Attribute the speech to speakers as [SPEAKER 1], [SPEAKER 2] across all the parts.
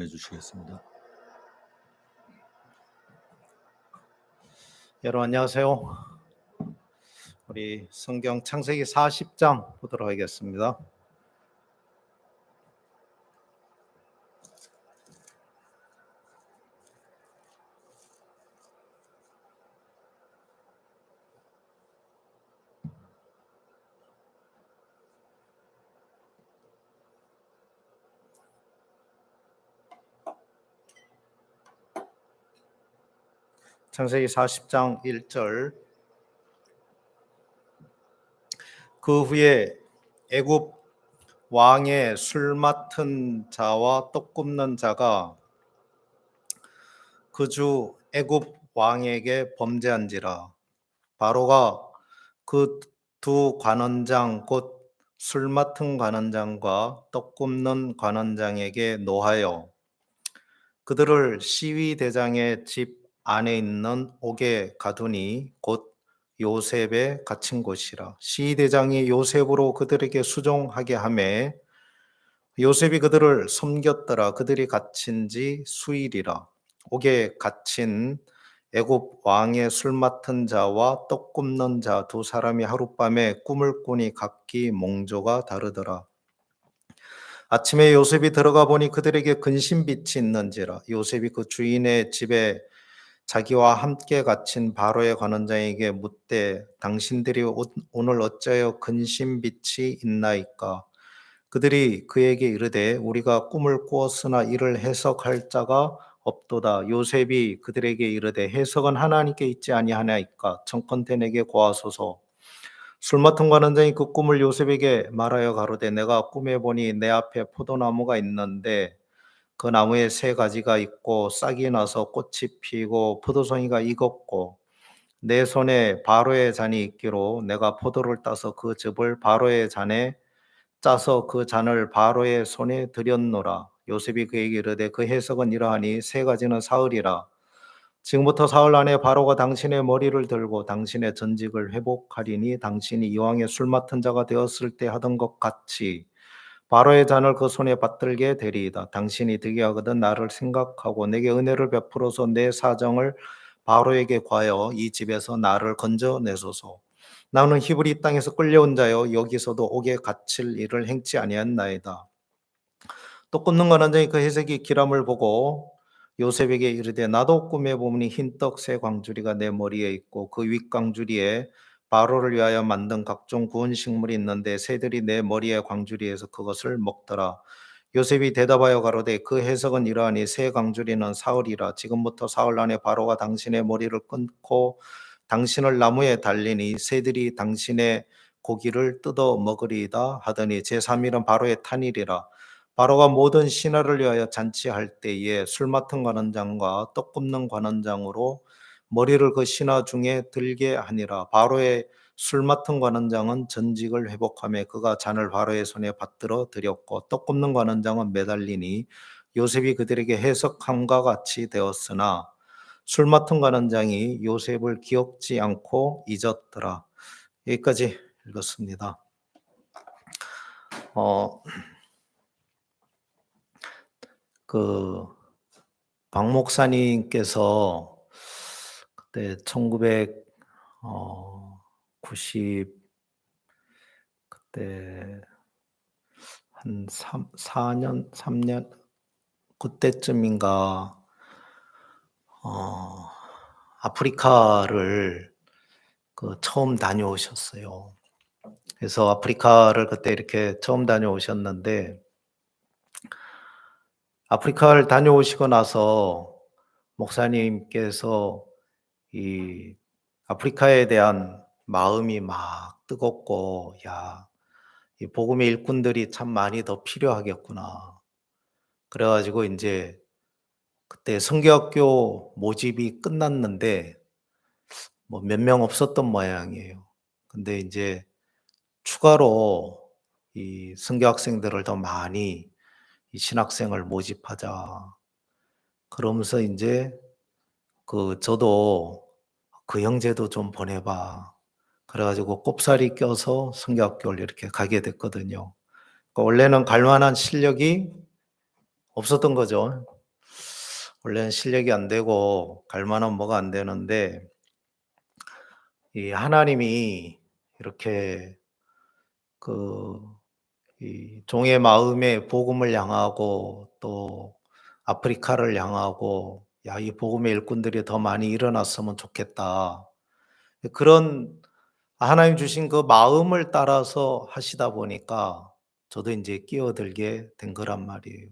[SPEAKER 1] 해주시겠습니다. 여러분 안녕하세요. 우리 성경 창세기 40장 보도록 하겠습니다. 창세기 40장 1절. 그 후에 애굽 왕의 술 맡은 자와 떡 굽는 자가 그 주 애굽 왕에게 범죄한지라. 바로가 그 두 관원장 곧 술 맡은 관원장과 떡 굽는 관원장에게 노하여 그들을 시위 대장의 집 안에 있는 옥에 가두니 곧 요셉의 갇힌 곳이라. 시위 대장이 요셉으로 그들에게 수종하게 하매 요셉이 그들을 섬겼더라. 그들이 갇힌 지 수일이라. 옥에 갇힌 애굽 왕의 술 맡은 자와 떡 굽는 자 두 사람이 하룻밤에 꿈을 꾸니 각기 몽조가 다르더라. 아침에 요셉이 들어가 보니 그들에게 근심빛이 있는지라. 요셉이 그 주인의 집에 자기와 함께 갇힌 바로의 관원장에게 묻되 당신들이 오늘 어찌하여 근심빛이 있나이까? 그들이 그에게 이르되 우리가 꿈을 꾸었으나 이를 해석할 자가 없도다. 요셉이 그들에게 이르되 해석은 하나님께 있지 아니하나이까? 청컨대 내게 고하소서. 술 맡은 관원장이 그 꿈을 요셉에게 말하여 가로되 내가 꿈에 보니 내 앞에 포도나무가 있는데 그 나무에 세 가지가 있고 싹이 나서 꽃이 피고 포도송이가 익었고 내 손에 바로의 잔이 있기로 내가 포도를 따서 그 즙을 바로의 잔에 짜서 그 잔을 바로의 손에 드렸노라. 요셉이 그에게 이르되 그 해석은 이러하니 세 가지는 사흘이라. 지금부터 사흘 안에 바로가 당신의 머리를 들고 당신의 전직을 회복하리니 당신이 이왕에 술 맡은 자가 되었을 때 하던 것 같이 바로의 잔을 그 손에 받들게 되리이다. 당신이 되게 하거든 나를 생각하고 내게 은혜를 베풀어서 내 사정을 바로에게 구하여 이 집에서 나를 건져내소서. 나는 히브리 땅에서 끌려온 자여 여기서도 옥에 갇힐 일을 행치 아니하나이다. 또 굽는 관원장이 그 해석이 기람을 보고 요셉에게 이르되 나도 꿈에 보니 흰떡 세 광주리가 내 머리에 있고 그 윗광주리에 바로를 위하여 만든 각종 구운 식물이 있는데 새들이 내 머리의 광주리에서 그것을 먹더라. 요셉이 대답하여 가로되 그 해석은 이러하니 새 광주리는 사흘이라. 지금부터 사흘 안에 바로가 당신의 머리를 끊고 당신을 나무에 달리니 새들이 당신의 고기를 뜯어 먹으리이다 하더니 제3일은 바로의 탄일이라. 바로가 모든 신하를 위하여 잔치할 때에 술 맡은 관원장과 떡 굽는 관원장으로 머리를 그 신하 중에 들게 하니라. 바로의 술 맡은 관원장은 전직을 회복하며 그가 잔을 바로의 손에 받들어 드렸고 떡 굽는 관원장은 매달리니 요셉이 그들에게 해석함과 같이 되었으나 술 맡은 관원장이 요셉을 기억지 않고 잊었더라. 여기까지 읽었습니다. 박 목사님께서 그때 1990 그때 한 3년 그때쯤인가 아프리카를 처음 다녀오셨어요. 그래서 아프리카를 그때 이렇게 처음 다녀오셨는데 아프리카를 다녀오시고 나서 목사님께서 이 아프리카에 대한 마음이 막 뜨겁고 이 복음의 일꾼들이 참 많이 더 필요하겠구나. 그래가지고 이제 그때 선교학교 모집이 끝났는데 뭐 몇 명 없었던 모양이에요. 근데 이제 추가로 이 선교학생들을 더 많이 이 신학생을 모집하자. 그러면서 이제 저도 그 형제도 좀 보내봐. 그래가지고 꼽사리 껴서 선교학교를 이렇게 가게 됐거든요. 그러니까 원래는 갈 만한 실력이 없었던 거죠. 원래는 실력이 안 되고 갈 만한 뭐가 안 되는데 이 하나님이 이렇게 그 이 종의 마음에 복음을 향하고 또 아프리카를 향하고 '야 이 복음의 일꾼들이 더 많이 일어났으면 좋겠다.' 그런 하나님 주신 그 마음을 따라서 하시다 보니까 저도 인제 끼어들게 된 거란 말이에요.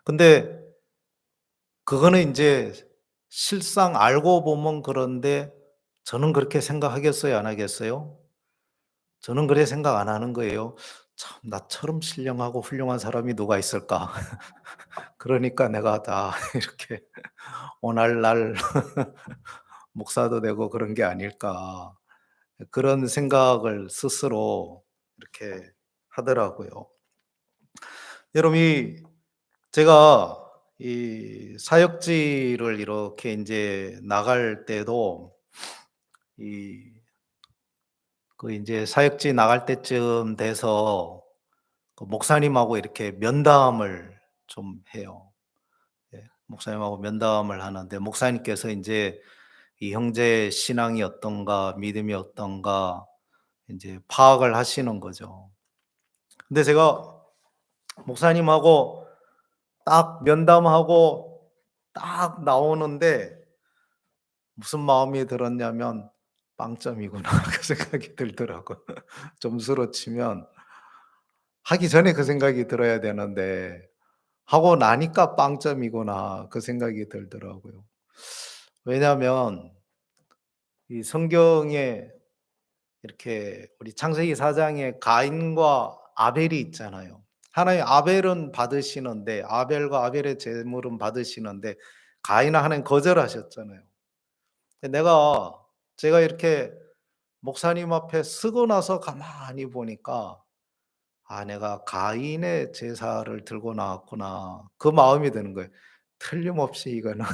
[SPEAKER 1] 근데 그거는 인제 실상 알고 보면 그런데 저는 그렇게 생각하겠어요, 안 하겠어요? 저는 그렇게 생각 안 하는 거예요. '참 나처럼 신령하고 훌륭한 사람이 누가 있을까? 그러니까 내가 다 이렇게 오날날 목사도 되고 그런 게 아닐까.' 그런 생각을 스스로 이렇게 하더라고요. 여러분 제가 이 사역지를 이렇게 인제 나갈 때도 이 인제 사역지 나갈 때쯤 돼서 그 목사님하고 이렇게 면담을 좀 해요. 예. 목사님하고 면담을 하는데 목사님께서 인제 이 형제의 신앙이 어떤가 믿음이 어떤가 인제 파악을 하시는 거죠. 근데 제가 목사님하고 딱 면담하고 딱 나오는데 무슨 마음이 들었냐면 '빵점이구나.' 그 생각이 들더라고요. 점수로 치면 하기 전에 그 생각이 들어야 되는데 하고 나니까 '빵점이구나.' 그 생각이 들더라고요. 왜냐하면 이 성경에 이렇게 우리 창세기 4 장에 가인과 아벨이 있잖아요. 하나님 아벨은 받으시는데 아벨과 아벨의 제물은 받으시는데 가인은 하나님 거절하셨잖아요. 근데 제가 이렇게 목사님 앞에 서고 나서 가만히 보니까 '아 내가 가인의 제사를 들고 나왔구나.' 그 마음이 드는 거예요. 틀림없이 이거는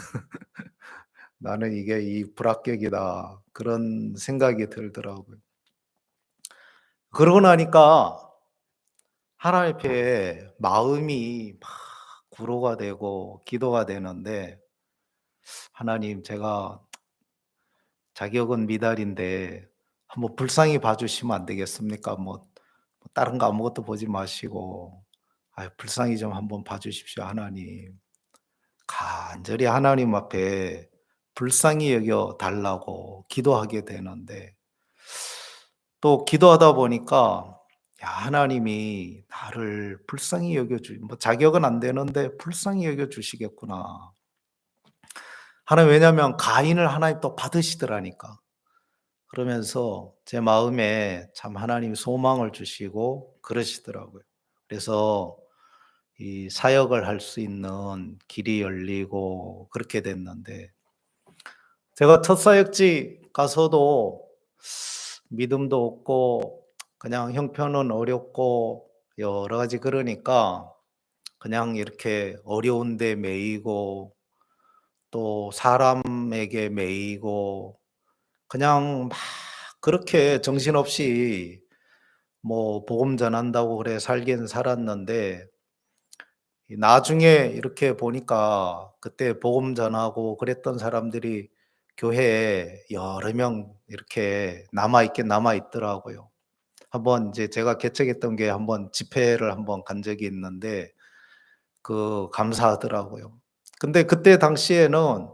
[SPEAKER 1] '나는 이게 이 불합격이다.' 그런 생각이 들더라고요. 그러고 나니까 하나님 앞에 마음이 막 구로가 되고 기도가 되는데 "하나님 제가 자격은 미달인데 한번 불쌍히 봐 주시면 안 되겠습니까? 다른 거 아무것도 보지 마시고 불쌍히 좀 한번 봐 주십시오 하나님." 간절히 하나님 앞에 불쌍히 여겨 달라고 기도하게 되는데 또 기도하다 보니까 야 하나님이 나를 불쌍히 여겨 주 자격은 안 되는데 불쌍히 여겨 주시겠구나. 하나님 왜냐하면 가인을 하나님 또 받으시더라니까. 그러면서 제 마음에 참 하나님이 소망을 주시고 그러시더라고요. 그래서 이 사역을 할 수 있는 길이 열리고 그렇게 됐는데 제가 첫 사역지 가서도 믿음도 없고 그냥 형편은 어렵고 여러 가지 그러니까 그냥 이렇게 어려운 데 매이고 또 사람에게 매이고 그냥 막 그렇게 정신없이 복음 전한다고 그래 살긴 살았는데 이 나중에 이렇게 보니까 그때 복음 전하고 그랬던 사람들이 교회에 여러 명 이렇게 남아 있더라고요. 한번 이제 제가 개척했던 게 한번 집회를 한번 간 적이 있는데 감사하더라고요. 근데 그때 당시에는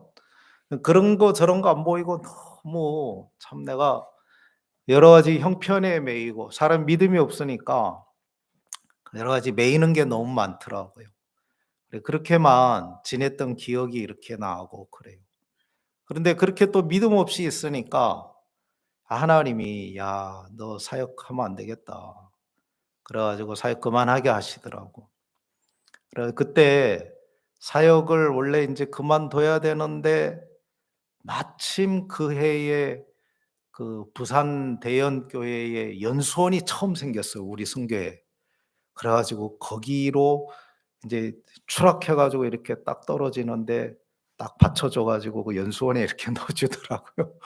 [SPEAKER 1] 그런 거 저런 거 안 보이고 너무 참 내가 여러 가지 형편에 매이고 사람 믿음이 없으니까 여러 가지 매이는 게 너무 많더라고요. 그렇게만 지냈던 기억이 이렇게 나고 그래요. 그런데 그렇게 또 믿음 없이 있으니까 하나님이 "야 너 사역하면 안 되겠다." 그래 가지고 사역 그만하게 하시더라고. 그래 그때 사역을 원래 인제 그만둬야 되는데 마침 그 해에 부산 대연교회에 연수원이 처음 생겼어요, 우리 선교에. 그래 가지고 거기로 인제 추락해 가지고 이렇게 딱 떨어지는데 딱 받쳐 줘 가지고 그 연수원에 이렇게 넣어 주더라고요.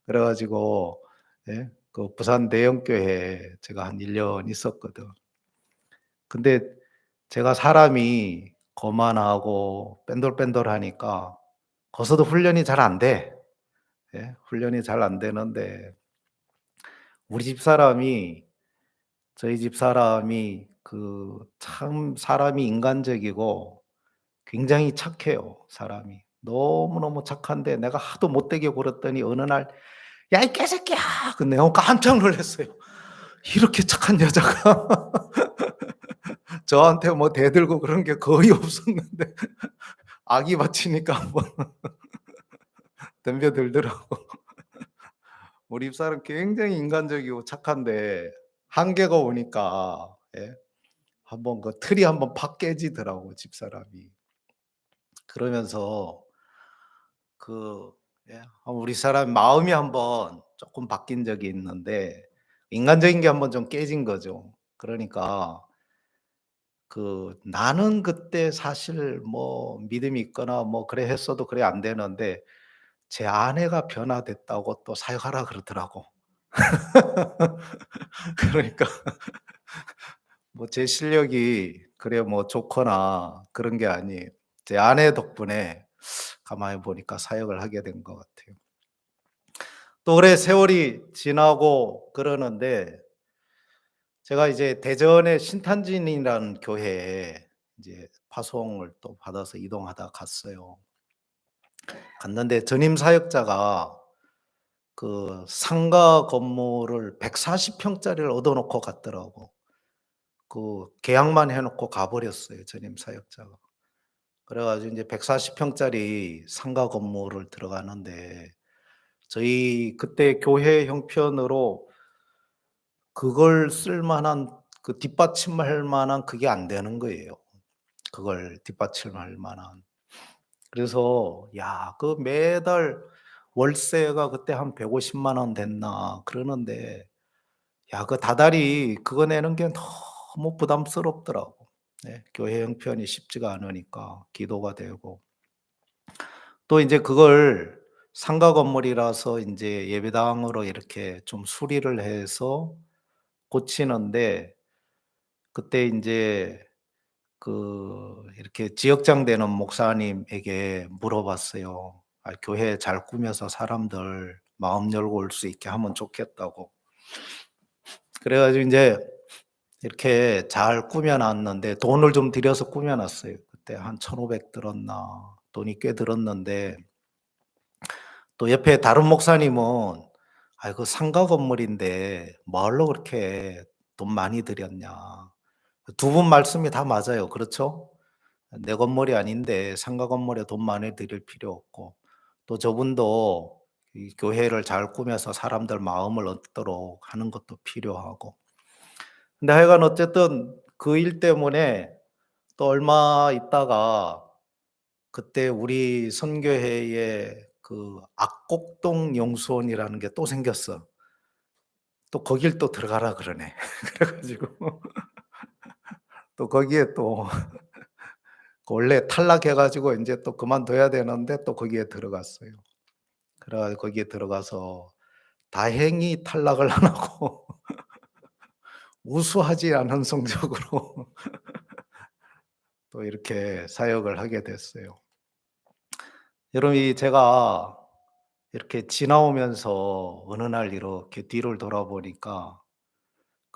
[SPEAKER 1] 그래 가지고 예 부산 대형교회에 제가 한 1년 있었거든. 근데 제가 사람이 거만하고 뺀돌뺀돌하니까 거기서도 훈련이 잘 안 돼. 예. 훈련이 잘 안 되는데 우리 집사람이 저희 집사람이 참 사람이 인간적이고 굉장히 착해요, 사람이. 너무너무 착한데 내가 하도 못되게 굴었더니 어느 날 "야 이 개새끼야!" 내가 깜짝 놀랐어요. 이렇게 착한 여자가 저한테 뭐 대들고 그런 게 거의 없었는데 아기 받치니까 한번 덤벼들더라고. 우리 집사람 굉장히 인간적이고 착한데 한계가 오니까 예 한번 틀이 한번 팍 깨지더라고 집사람이. 그러면서 그 예 우리 사람 마음이 한번 쪼끔 바뀐 적이 있는데 인간적인 게 한번 좀 깨진 거죠. 그러니까 나는 그때 사실 뭐 믿음이 있거나 뭐 그래 했어도 그래 안 되는데 제 아내가 변화됐다고 또 사역하라 그러더라고. 그러니까 뭐 제 실력이 그래 뭐 좋거나 그런 게 아니에요. 제 아내 덕분에 가만히 보니까 사역을 하게 된 것 같아요. 또 오래 세월이 지나고 그러는데 제가 이제 대전의 신탄진이라는 교회에 이제 파송을 또 받아서 이동하다 갔어요. 갔는데 전임 사역자가 상가 건물을 140 평짜리를 얻어 놓고 갔더라고. 계약만 해 놓고 가 버렸어요, 전임 사역자가. 그래 가지고 인제 140 평짜리 상가 건물을 들어가는데 저희 그때 교회 형편으로 그걸 쓸 만한 뒷받침할 만한 그게 안 되는 거예요. 그걸 뒷받침할 만한. 그래서 야 매달 월세가 그때 한 150만 원 됐나 그러는데 야 다달이 그거 내는 게 너무 부담스럽더라고. 네. 교회 형편이 쉽지가 않으니까 기도가 되고. 또 인제 그걸 상가 건물이라서 인제 예배당으로 이렇게 좀 수리를 해서 고치는데 그때 인제 이렇게 지역장 되는 목사님에게 물어봤어요. 교회 잘 꾸며서 사람들 마음 열고 올 수 있게 하면 좋겠다고. 그래 가지고 인제 이렇게 잘 꾸며 놨는데 돈을 좀 들여서 꾸며 놨어요. 그때 한 1,500 들었나 돈이 꽤 들었는데 또 옆에 다른 목사님은 그 상가 건물인데 뭐하러 그렇게 돈 많이 들였냐." 두 분 말씀이 다 맞아요. 그렇죠? 내 건물이 아닌데 상가 건물에 돈 많이 들일 필요 없고 또 저분도 이 교회를 잘 꾸며서 사람들 마음을 얻도록 하는 것도 필요하고. 근데 하여간 어쨌든 그 일 때문에 또 얼마 있다가 그때 우리 선교회에 악곡동 영수원이라는 게 또 생겼어. 또 거길 또 들어가라 그러네. 그래 가지고 또 거기에 또 원래 탈락해 가지고 인제 또 그만둬야 되는데 또 거기에 들어갔어요. 그래 가지고 거기에 들어가서 다행히 탈락을 안 하고 우수하지 않은 성적으로 또 이렇게 사역을 하게 됐어요. 여러분 제가 이렇게 지나오면서 어느 날 이렇게 뒤를 돌아보니까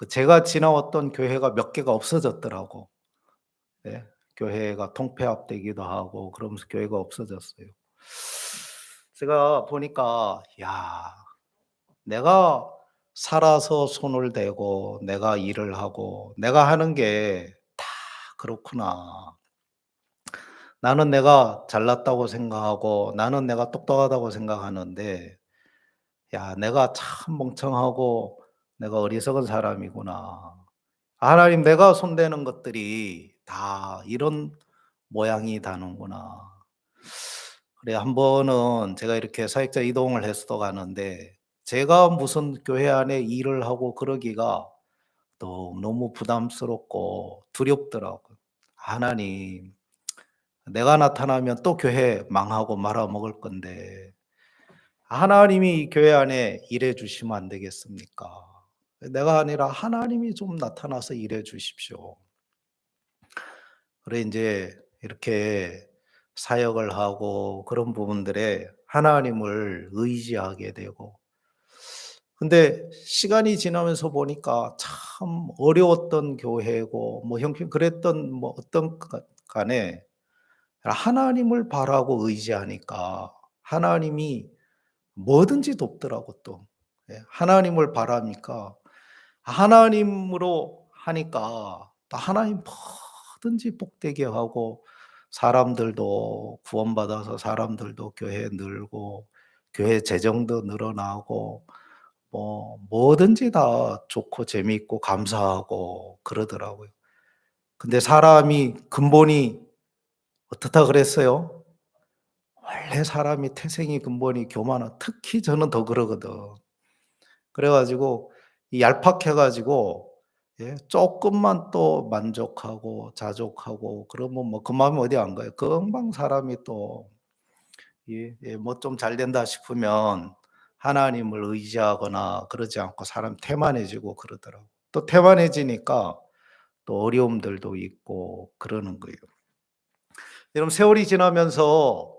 [SPEAKER 1] 제가 지나왔던 교회가 몇 개가 없어졌더라고. 네. 교회가 통폐합되기도 하고 그러면서 교회가 없어졌어요. 제가 보니까 '야 내가 살아서 손을 대고 내가 일을 하고 내가 하는 게 다 그렇구나. 나는 내가 잘났다고 생각하고 나는 내가 똑똑하다고 생각하는데 야 내가 참 멍청하고 내가 어리석은 사람이구나. 하나님 내가 손대는 것들이 다 이런 모양이 다는구나. 그래 한 번은 제가 이렇게 사역자 이동을 해서 가는데 제가 무슨 교회 안에 일을 하고 그러기가 너무 부담스럽고 두렵더라고요. '하나님 내가 나타나면 또 교회 망하고 말아먹을 건데 하나님이 이 교회 안에 일해 주시면 안 되겠습니까? 내가 아니라 하나님이 좀 나타나서 일해 주십시오.' 그래 인제 이렇게 사역을 하고 그런 부분들에 하나님을 의지하게 되고, 근데 시간이 지나면서 보니까 참 어려웠던 교회고 뭐 형편 그랬던 뭐 어떤 간에 하나님을 바라고 의지하니까 하나님이 뭐든지 돕더라고 또. 예, 하나님을 바라니까 하나님으로 하니까 또 하나님 뭐든지 복되게 하고, 사람들도 구원받아서 사람들도 교회 늘고 교회 재정도 늘어나고 뭐 뭐든지 다 좋고 재미있고 감사하고 그러더라고요. 근데 사람이 근본이 어떻다 그랬어요? 원래 사람이 태생이 근본이 교만한, 특히 저는 더 그러거든. 그래 가지고 이 얄팍해 가지고 예 쪼끔만 또 만족하고 자족하고 그러면 뭐 그 마음이 어디 안 가요. 금방 사람이 또 뭐 좀 잘 된다 싶으면 하나님을 의지하거나 그러지 않고 사람 태만해지고 그러더라고요. 또 태만해지니까 또 어려움들도 있고 그러는 거예요. 여러분 세월이 지나면서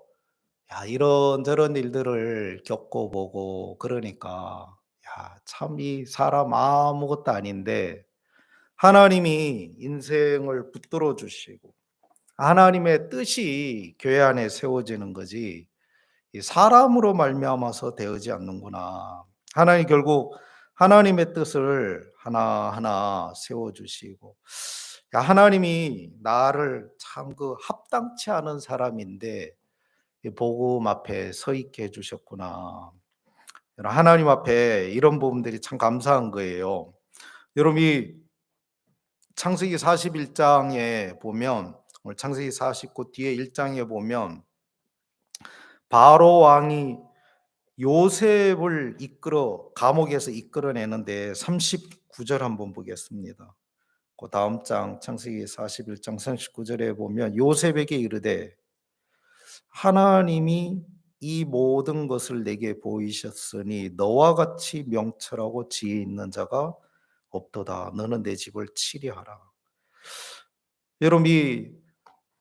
[SPEAKER 1] 이런저런 일들을 겪어 보고 그러니까 참 이 사람 아무것도 아닌데 하나님이 인생을 붙들어 주시고 하나님의 뜻이 교회 안에 세워지는 거지 이 사람으로 말미암아서 되어지 않는구나. 하나님 결국 하나님의 뜻을 하나하나 세워 주시고, 하나님이 나를 참 그 합당치 않은 사람인데 이 복음 앞에 서 있게 해 주셨구나. 하나님 앞에 이런 부분들이 참 감사한 거예요. 여러분 이 창세기 41 장에 보면, 오늘 창세기 49 뒤에 1 장에 보면 바로 왕이 요셉을 이끌어 감옥에서 이끌어내는데 39절 한번 보겠습니다. 그 다음 장 창세기 41장 39절에 보면 요셉에게 이르되 하나님이 이 모든 것을 내게 보이셨으니 너와 같이 명철하고 지혜 있는 자가 없도다. 너는 내 집을 치리하라. 여러분 이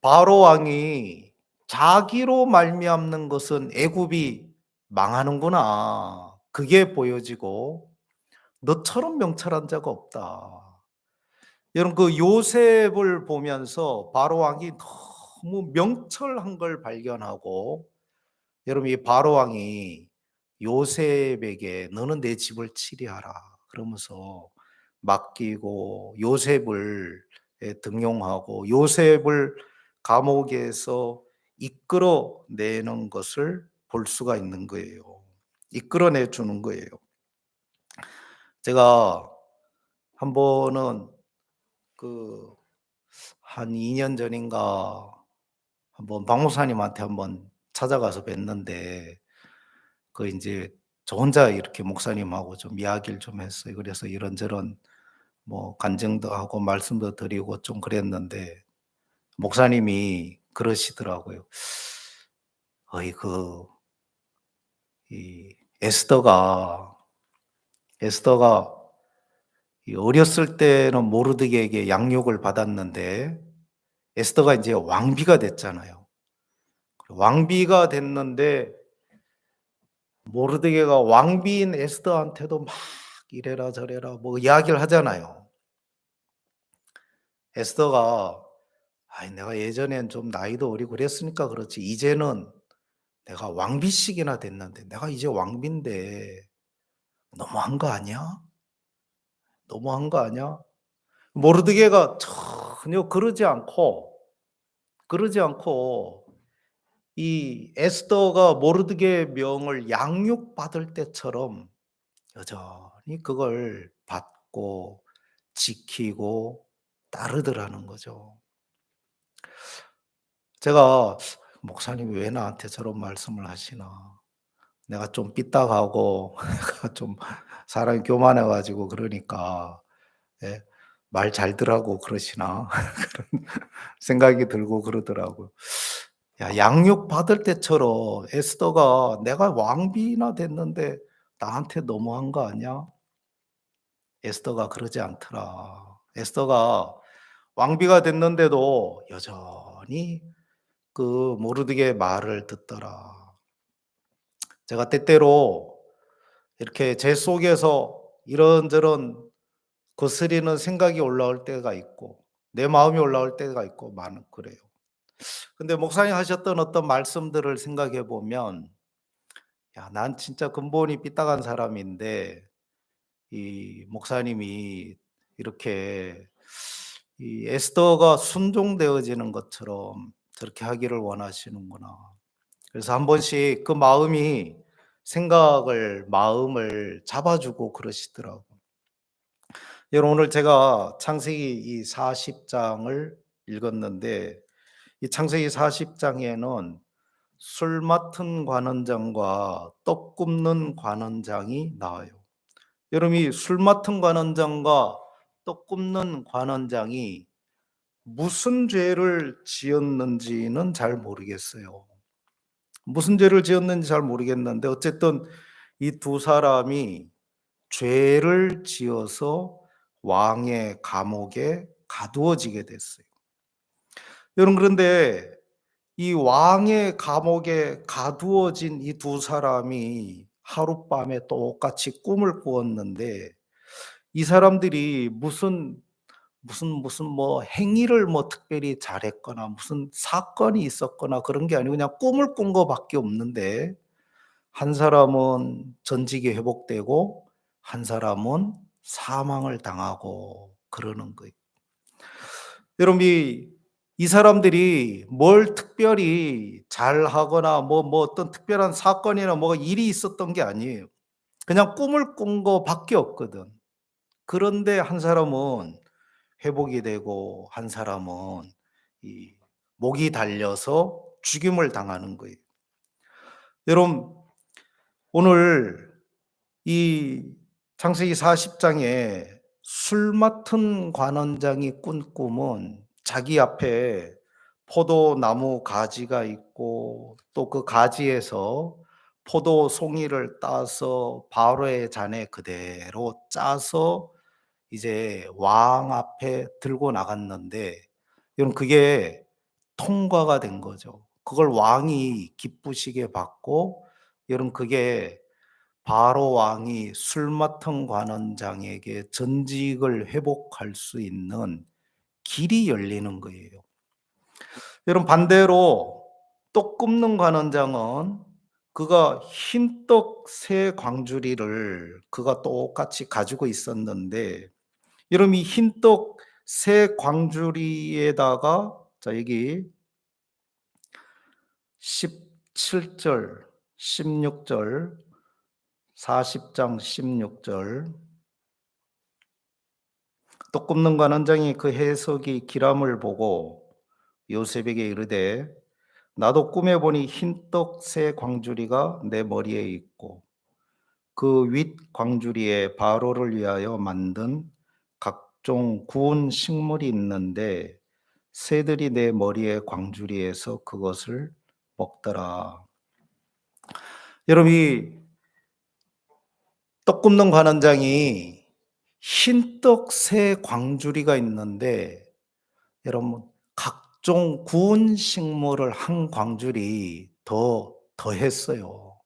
[SPEAKER 1] 바로 왕이 자기로 말미암는 것은 애굽이 망하는구나. 그게 보여지고 너처럼 명철한 자가 없다. 여러분 그 요셉을 보면서 바로 왕이 너무 명철한 걸 발견하고, 여러분 이 바로 왕이 요셉에게 너는 내 집을 치리하라 그러면서 맡기고 요셉을 등용하고 요셉을 감옥에서 이끌어내는 것을 볼 수가 있는 거예요. 이끌어내 주는 거예요. 제가 한 번은 그 한 2년 전인가 한번 박 목사님한테 한번 찾아가서 뵀는데 그 인제 저 혼자 이렇게 목사님하고 좀 이야기를 좀 했어요. 그래서 이런저런 뭐 간증도 하고 말씀도 드리고 좀 그랬는데 목사님이 그러시더라고요. "어이 이 에스더가 이 어렸을 때는 모르드게에게 양육을 받았는데 에스더가 인제 왕비가 됐잖아요. 왕비가 됐는데 모르드게가 왕비인 에스더한테도 막 이래라 저래라 뭐 이야기를 하잖아요. 에스더가 "아이 내가 예전엔 좀 나이도 어리고 그랬으니까 그렇지 이제는 내가 왕비씩이나 됐는데 내가 이제 왕비인데 너무한 거 아니야? 너무한 거 아니야?" 모르드게가 전혀 그러지 않고 이 에스더가 모르드게의 명을 양육받을 때처럼 여전히 그걸 받고 지키고 따르더라는 거죠. 제가 '목사님이 왜 나한테 저런 말씀을 하시나. 내가 좀 삐딱하고 내가 좀 사람이 교만해 가지고 그러니까 예 말 잘 들으라고 그러시나.' 그런 생각이 들고 그러더라고요. 양육받을 때처럼 에스더가 '내가 왕비나 됐는데 나한테 너무한 거 아니야?' 에스더가 그러지 않더라. 에스더가 왕비가 됐는데도 여전히 그 모르드게 말을 듣더라. 제가 때때로 이렇게 제 속에서 이런저런 거스리는 생각이 올라올 때가 있고 내 마음이 올라올 때가 있고 많은 그래요. 근데 목사님 하셨던 어떤 말씀들을 생각해 보면 야, 난 진짜 근본이 삐딱한 사람인데 이 목사님이 이렇게 이 에스더가 순종되어지는 것처럼 저렇게 하기를 원하시는구나. 그래서 한 번씩 그 마음을 잡아주고 그러시더라고. 여러분, 오늘 제가 창세기 이 40장을 읽었는데 이 창세기 40장에는 술 맡은 관원장과 떡 굽는 관원장이 나와요. 여러분, 이 술 맡은 관원장과 떡 굽는 관원장이 무슨 죄를 지었는지는 잘 모르겠어요. 무슨 죄를 지었는지 잘 모르겠는데 어쨌든 이 두 사람이 죄를 지어서 왕의 감옥에 가두어지게 됐어요. 여러분, 그런데 이 왕의 감옥에 가두어진 이 두 사람이 하룻밤에 똑같이 꿈을 꾸었는데 이 사람들이 무슨 뭐 행위를 뭐 특별히 잘했거나 무슨 사건이 있었거나 그런 게 아니고 그냥 꿈을 꾼 거밖에 없는데 한 사람은 전직이 회복되고 한 사람은 사망을 당하고 그러는 거예요. 여러분, 이 사람들이 뭘 특별히 잘하거나 뭐 어떤 특별한 사건이나 뭐가 일이 있었던 게 아니에요. 그냥 꿈을 꾼 거밖에 없거든. 그런데 한 사람은 회복이 되고 한 사람은 이 목이 달려서 죽임을 당하는 거예요. 여러분, 오늘 이 창세기 40장에 술 맡은 관원장이 꾼 꿈은 자기 앞에 포도나무 가지가 있고 또 그 가지에서 포도 송이를 따서 바로의 잔에 그대로 짜서 이제 왕 앞에 들고 나갔는데 여러분, 그게 통과가 된 거죠. 그걸 왕이 기쁘시게 받고 여러분, 그게 바로 왕이 술 맡은 관원장에게 전직을 회복할 수 있는 길이 열리는 거예요. 여러분, 반대로 떡 굽는 관원장은 그가 흰떡 세 광주리를 그가 똑같이 가지고 있었는데 여러분, 이 흰떡 세 광주리에다가 자 여기 17절, 16절, 40장 16절 떡 굽는 관원장이 그 해석이 기람을 보고 요셉에게 이르되 나도 꿈에 보니 흰떡 세 광주리가 내 머리에 있고 그 윗 광주리에 바로를 위하여 만든 각종 구운 식물이 있는데 새들이 내 머리에 광주리에서 그것을 먹더라. 여러분, 이 떡 굽는 관원장이 흰떡 새 광주리가 있는데 여러분, 각종 구운 식물을 한 광주리 더했어요.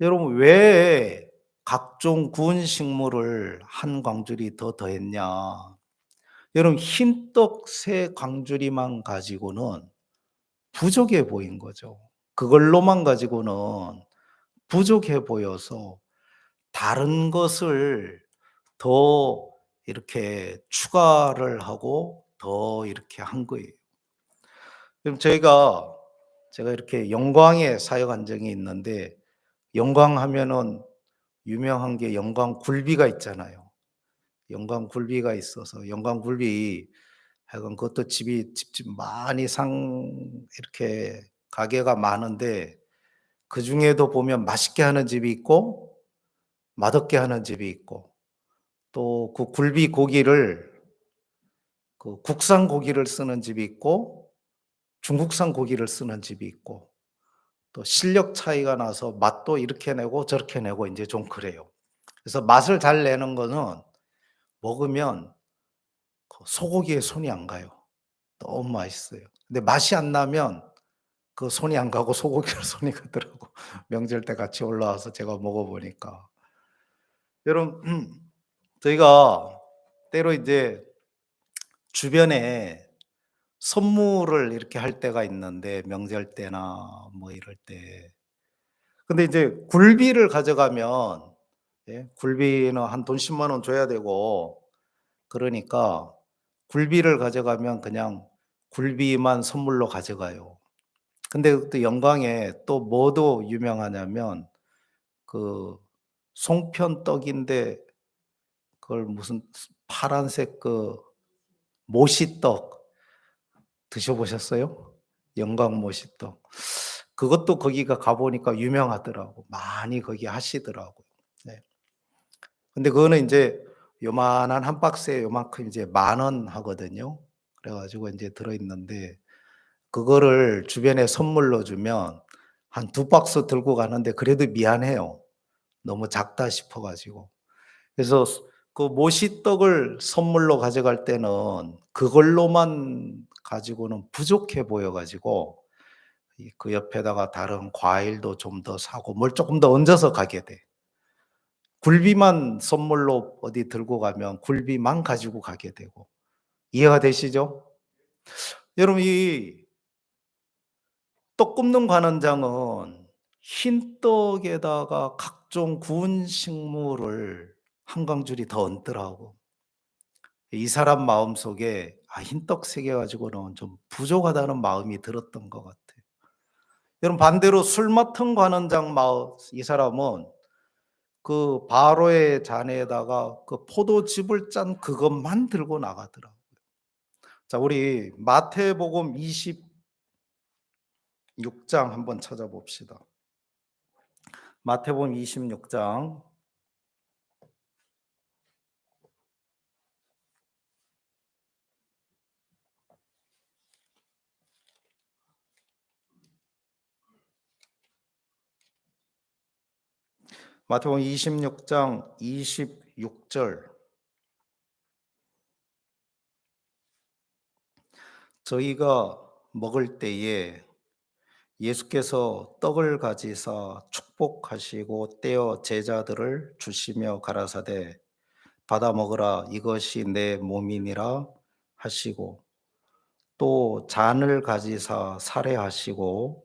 [SPEAKER 1] 여러분, 왜 각종 구운 식물을 한 광주리 더했냐? 여러분, 흰떡 새 광주리만 가지고는 부족해 보인 거죠. 그걸로만 가지고는 부족해 보여서 다른 것을 더 이렇게 추가를 하고 더 이렇게 한 거예요. 그럼 제가 이렇게 영광에 사역한 적이 있는데 영광 하면은 유명한 게 영광 굴비가 있잖아요. 영광 굴비가 있어서 영광 굴비 하여간 그것도 집집 많이 이렇게 가게가 많은데 그중에도 보면 맛있게 하는 집이 있고 맛없게 하는 집이 있고 또 그 굴비 고기를 그 국산 고기를 쓰는 집이 있고 중국산 고기를 쓰는 집이 있고 또 실력 차이가 나서 맛도 이렇게 내고 저렇게 내고 인제 좀 그래요. 그래서 맛을 잘 내는 거는 먹으면 그 소고기에 손이 안 가요. 너무 맛있어요. 근데 맛이 안 나면 그 손이 안 가고 소고기로 손이 가더라고. 명절 때 같이 올라와서 제가 먹어 보니까. 여러분 저희가 때로 이제 주변에 선물을 이렇게 할 때가 있는데 명절 때나 뭐 이럴 때. 근데 이제 굴비를 가져가면 예 굴비는 한 돈 10만 원 줘야 되고 그러니까 굴비를 가져가면 그냥 굴비만 선물로 가져가요. 근데 또 영광에 또 뭐도 유명하냐면 그 송편떡인데 그걸 무슨 파란색 그 모시떡 드셔 보셨어요? 영광 모시떡. 그것도 거기가 가 보니까 유명하더라고. 많이 거기 하시더라고요. 네. 근데 그거는 인제 요만한 한 박스에 요만큼 이제 10,000원 하거든요. 그래 가지고 인제 들어 있는데 그거를 주변에 선물로 주면 한 2박스 들고 가는데 그래도 미안해요. 너무 작다 싶어 가지고. 그래서 그 모시떡을 선물로 가져갈 때는 그걸로만 가지고는 부족해 보여 가지고 그 옆에다가 다른 과일도 좀 더 사고 뭘 쪼끔 더 얹어서 가게 돼. 굴비만 선물로 어디 들고 가면 굴비만 가지고 가게 되고. 이해가 되시죠? 여러분 이 떡 굽는 관원장은 흰 떡에다가 각종 구운 식물을 한 광줄이 더 얹더라고. 이 사람 마음속에 '흰떡 3개 가지고는 좀 부족하다.'는 마음이 들었던 것 같아요. 여러분 반대로 술 맡은 관원장 마음 이 사람은 그 바로의 잔에다가 그 포도즙을 짠 그것만 들고 나가더라고요. 자 우리 마태복음 26장 한번 찾아봅시다. 마태복음 26장 마태복음 26장 26절 저희가 먹을 때에 예수께서 떡을 가지사 축복하시고 떼어 제자들을 주시며 가라사대 받아 먹으라 이것이 내 몸이니라 하시고 또 잔을 가지사 살해하시고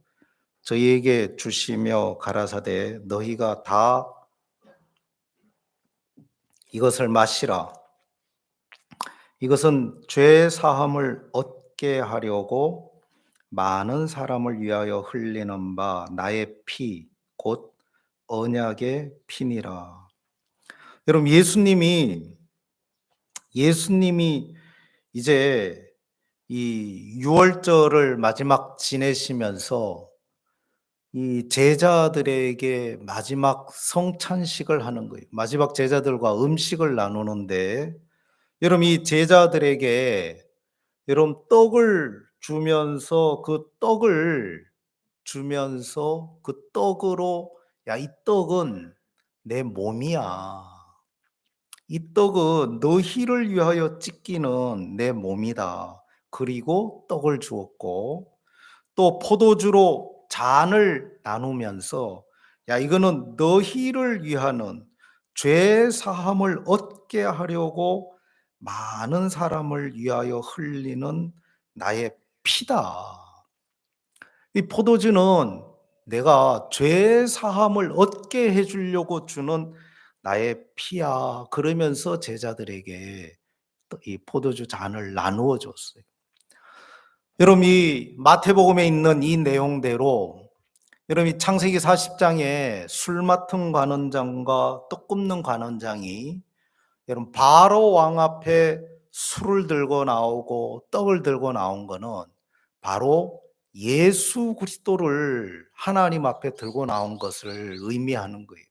[SPEAKER 1] 저희에게 주시며 가라사대 너희가 다 이것을 마시라 이것은 죄 사함을 얻게 하려고 많은 사람을 위하여 흘리는 바 나의 피 곧 언약의 피니라. 여러분 예수님이 이제 이 유월절을 마지막 지내시면서 이 제자들에게 마지막 성찬식을 하는 거예요. 마지막 제자들과 음식을 나누는데 여러분 이 제자들에게 여러분 떡을 주면서 그 떡으로 "야 이 떡은 내 몸이야. 이 떡은 너희를 위하여 찢기는 내 몸이다." 그리고 떡을 주었고 또 포도주로 잔을 나누면서 "야 이거는 너희를 위하는 죄 사함을 얻게 하려고 많은 사람을 위하여 흘리는 나의 피다." 이 포도주는 내가 죄 사함을 얻게 해 주려고 주는 나의 피야. 그러면서 제자들에게 또 이 포도주 잔을 나누어 줬어요. 여러분 이 마태복음에 있는 이 내용대로 여러분 이 창세기 40장에 술 맡은 관원장과 떡 굽는 관원장이 여러분 바로 왕 앞에 술을 들고 나오고 떡을 들고 나온 거는 바로 예수 그리스도를 하나님 앞에 들고 나온 것을 의미하는 거예요.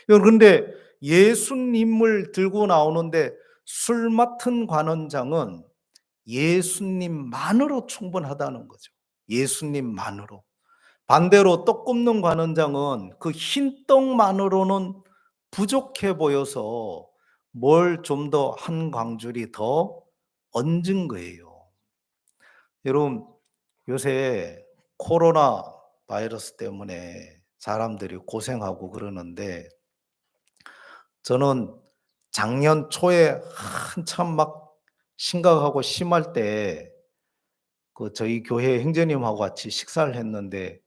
[SPEAKER 1] 그런데 예수님을 들고 나오는데 술 맡은 관원장은 예수님만으로 충분하다는 거죠. 예수님만으로. 반대로 떡 굽는 관원장은 그 흰 떡만으로는 부족해 보여서 뭘 좀 더 한 광줄이 더 얹은 거예요. 여러분 요새 코로나 바이러스 때문에 사람들이 고생하고 그러는데 저는 작년 초에 한참 막 심각하고 심할 때 저희 교회 형제님하고 같이 식사를 했는데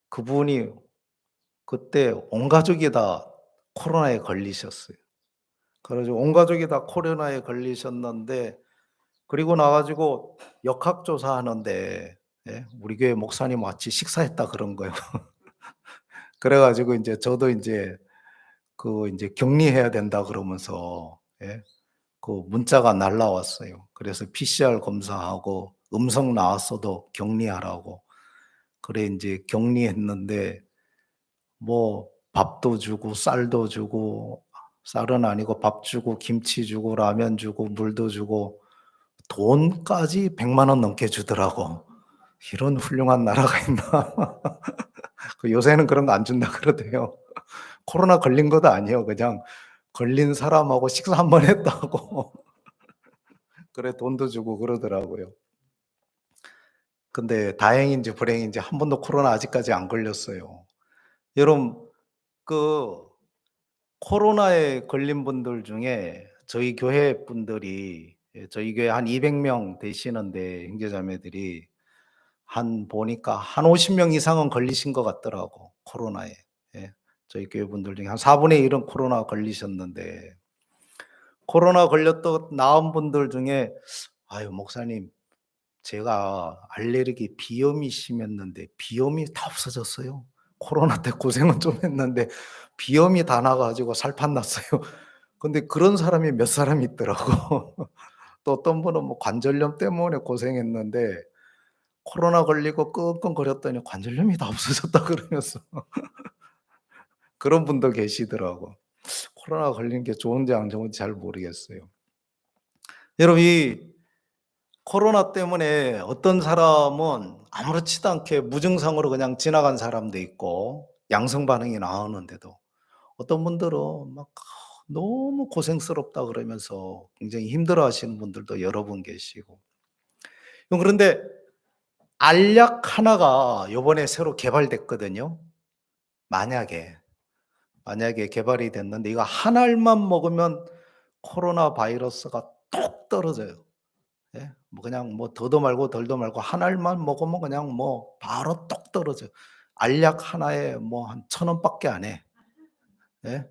[SPEAKER 1] 그분이 그때 온 가족이 다 코로나에 걸리셨어요. 그래 가지고 온 가족이 다 코로나에 걸리셨는데 그리고 나 가지고 역학조사하는데 예 우리 교회 목사님 같이 식사했다 그런 거예요. 그래 가지고 인제 저도 인제 인제 격리해야 된다 그러면서 예 문자가 날라왔어요. 그래서 PCR 검사하고 음성 나왔어도 격리하라고. 그래 인제 격리했는데 뭐 밥도 주고 쌀도 주고 쌀은 아니고 밥 주고 김치 주고 라면 주고 물도 주고 돈까지 100만 원 넘게 주더라고. '이런 훌륭한 나라가 있나.' 요새는 그런 거 안 준다 그러대요. 코로나 걸린 것도 아니에요. 그냥 걸린 사람하고 식사 한 번 했다고. 그래 돈도 주고 그러더라고요. 근데 다행인지 불행인지 한 번도 코로나 아직까지 안 걸렸어요. 여러분 그 코로나에 걸린 분들 중에 저희 교회 분들이 저희 교회 한 200명 되시는데 형제자매들이 보니까 한 50명 이상은 걸리신 것 같더라고 코로나에. 예. 저희 교회 분들 중에 한 4분의 1은 코로나 걸리셨는데 코로나 걸렸다 나은 분들 중에 "아유 목사님 제가 알레르기 비염이 심했는데 비염이 다 없어졌어요. 코로나 때 고생은 좀 했는데 비염이 다 나 가지고 살판 났어요." 근데 그런 사람이 몇 사람 있더라고. 또 어떤 분은 뭐 관절염 때문에 고생했는데 코로나 걸리고 끙끙거렸더니 관절염이 다 없어졌다 그러면서 그런 분도 계시더라고. 코로나 걸린 게 좋은지 안 좋은지 잘 모르겠어요. 여러분 코로나 때문에 어떤 사람은 아무렇지도 않게 무증상으로 그냥 지나간 사람도 있고 양성 반응이 나오는데도 어떤 분들은 막 너무 고생스럽다 그러면서 굉장히 힘들어하시는 분들도 여러 분 계시고. 그런데 알약 하나가 요번에 새로 개발됐거든요. 만약에, 만약에 개발이 됐는데 이거 한 알만 먹으면 코로나 바이러스가 뚝 떨어져요. 예. 뭐 그냥 뭐 더도 말고 덜도 말고 한 알만 먹으면 그냥 뭐 바로 뚝 떨어져요. 알약 하나에 뭐 한 1,000원 밖에 안 해. 예.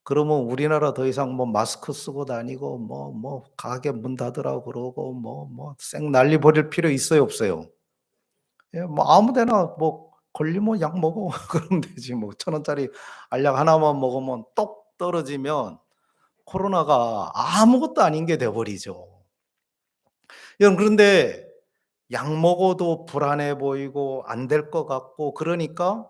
[SPEAKER 1] 그러면 우리나라 더 이상 뭐 마스크 쓰고 다니고 가게 문 닫으라고 그러고 쌩 난리 벌일 필요 있어요, 없어요? 예 뭐 아무 데나 뭐 걸리면 약 먹어. 그러면 되지 뭐. 1,000원짜리 알약 하나만 먹으면 똑 떨어지면 코로나가 아무것도 아닌 게 돼 버리죠. 여러분 그런데 약 먹어도 불안해 보이고 안 될 것 같고 그러니까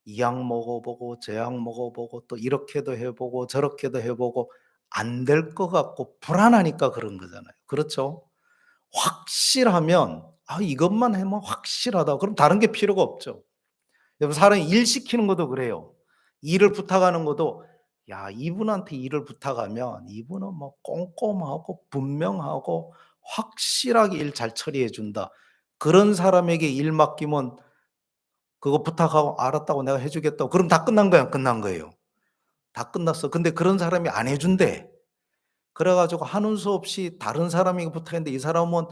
[SPEAKER 1] 이 약 먹어 보고 저 약 먹어 보고 또 이렇게도 해 보고 저렇게도 해 보고 안 될 것 같고 불안하니까 그런 거잖아요. 그렇죠? 확실하면 '아 이것만 하면 확실하다.' 그럼 다른 게 필요가 없죠. 여러분 사람이 일 시키는 것도 그래요. 일을 부탁하는 것도 '야 이분한테 일을 부탁하면 이분은 뭐 꼼꼼하고 분명하고 확실하게 일 잘 처리해 준다.' 그런 사람에게 일 맡기면 그거 부탁하고 "알았다고 내가 해 주겠다."고 그럼 다 끝난 거야 안 끝난 거예요? 다 끝났어. 근데 그런 사람이 안 해 준대. 그래 가지고 하는 수 없이 다른 사람에게 부탁했는데 이 사람은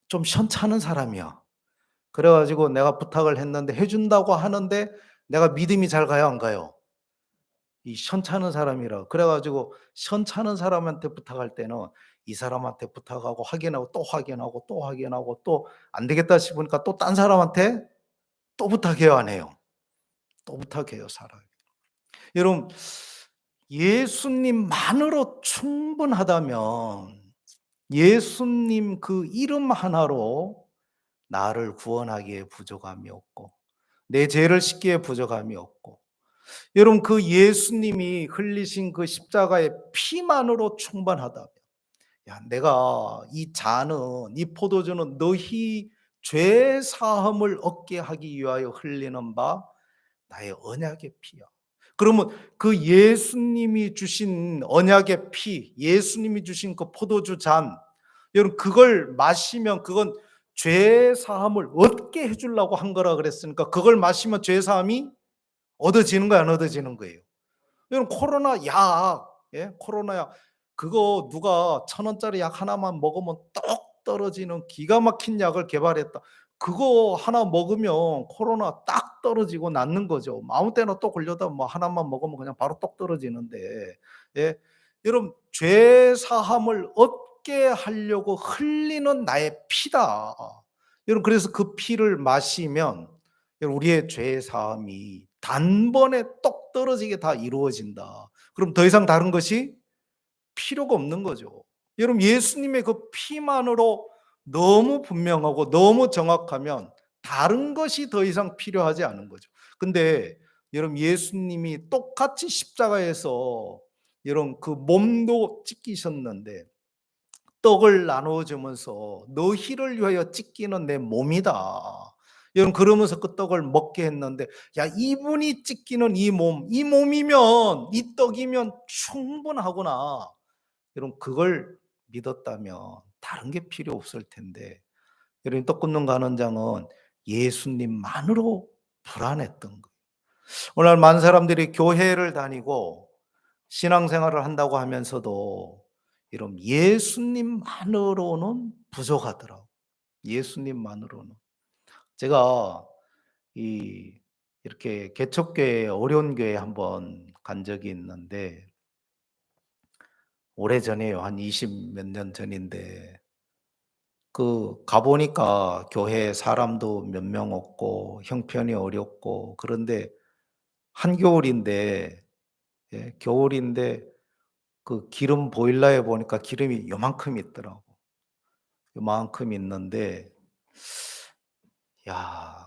[SPEAKER 1] 좀 현찮은 사람이야. 그래 가지고 내가 부탁을 했는데 해 준다고 하는데 내가 믿음이 잘 가요 안 가요? 이 현찮은 사람이라. 그래 가지고 현찮은 사람한테 부탁할 때는 이 사람한테 부탁하고 확인하고 또 확인하고 또 확인하고 또 안 되겠다 싶으니까 또 딴 사람한테 또 부탁해요 안 해요? 또 부탁해요 사람이. 여러분 예수님만으로 충분하다면 예수님 그 이름 하나로 나를 구원하기에 부족함이 없고 내 죄를 씻기에 부족함이 없고 여러분 그 예수님이 흘리신 그 십자가의 피만으로 충분하다면 야 내가 이 잔은 이 포도주는 너희 죄 사함을 얻게 하기 위하여 흘리는 바 나의 언약의 피야. 그러면 그 예수님이 주신 언약의 피, 예수님이 주신 그 포도주 잔 여러분 그걸 마시면 그건 죄 사함을 얻게 해 주려고 한 거라 그랬으니까 그걸 마시면 죄 사함이 얻어지는 거야, 안 얻어지는 거예요? 여러분 코로나 약, 예? 코로나 약 그거 누가 1,000원짜리 약 하나만 먹으면 똑 떨어지는 기가 막힌 약을 개발했다. 그거 하나 먹으면 코로나 딱 떨어지고 낫는 거죠. 아무 때나 또 걸려도 뭐 하나만 먹으면 그냥 바로 똑 떨어지는데, 예? 여러분 죄 사함을 얻게 하려고 흘리는 나의 피다. 여러분 그래서 그 피를 마시면 여러분 우리의 죄 사함이 단번에 똑 떨어지게 다 이루어진다. 그럼 더 이상 다른 것이 필요가 없는 거죠. 여러분 예수님의 그 피만으로 너무 분명하고 너무 정확하면 다른 것이 더 이상 필요하지 않은 거죠. 근데 여러분 예수님이 똑같이 십자가에서 여러분 그 몸도 찢기셨는데 떡을 나누어 주면서 너희를 위하여 찢기는 내 몸이다. 여러분 그러면서 그 떡을 먹게 했는데 야 이분이 찢기는 이 몸, 이 몸이면 이 떡이면 충분하구나. 여러분 그걸 믿었다면 다른 게 필요 없을 텐데 여러분 떡 굽는 간원장은 예수님만으로 불안했던 거예요. 오늘 많은 사람들이 교회를 다니고 신앙생활을 한다고 하면서도 이런 예수님만으로는 부족하더라고요. 예수님만으로는. 제가 이 이렇게 개척교회 어려운 교회에 한번 간 적이 있는데 오래전에요. 한 20 몇 년 전인데 가 보니까 교회에 사람도 몇 명 없고 형편이 어렵고 그런데 한겨울인데 예 겨울인데 그 기름 보일러에 보니까 기름이 요만큼 있더라고. 요만큼 있는데 야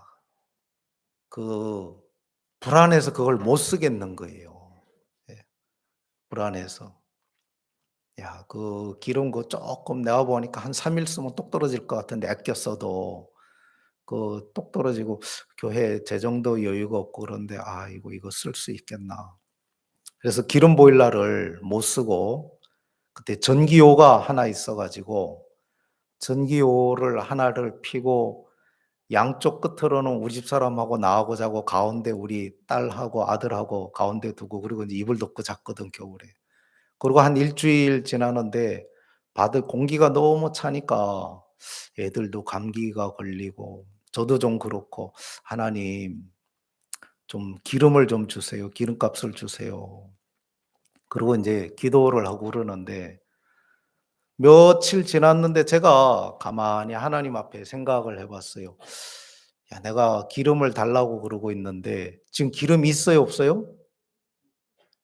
[SPEAKER 1] 그 불안해서 그걸 못 쓰겠는 거예요. 예. 불안해서. 야 그 기름 그 쪼끔 내가 보니까 한 3일 쓰면 똑 떨어질 것 같은데 아껴 써도 그 똑 떨어지고 교회에 재정도 여유가 없고 그런데 '아이고 이거 쓸 수 있겠나.' 그래서 기름 보일러를 못 쓰고 그때 전기요가 하나 있어 가지고 전기요를 하나를 피고 양쪽 끝으로는 우리 집사람하고 나하고 자고 가운데 우리 딸하고 아들하고 가운데 두고 그리고 인제 이불 덮고 잤거든 겨울에. 그리고 한 일 주일 지나는데 바들 공기가 너무 차니까 애들도 감기가 걸리고 저도 좀 그렇고 "하나님 좀 기름을 좀 주세요. 기름값을 주세요." 그러고 인제 기도를 하고 그러는데 며칠 지났는데 제가 가만히 하나님 앞에 생각을 해 봤어요. 야 내가 기름을 달라고 그러고 있는데 지금 기름이 있어요, 없어요?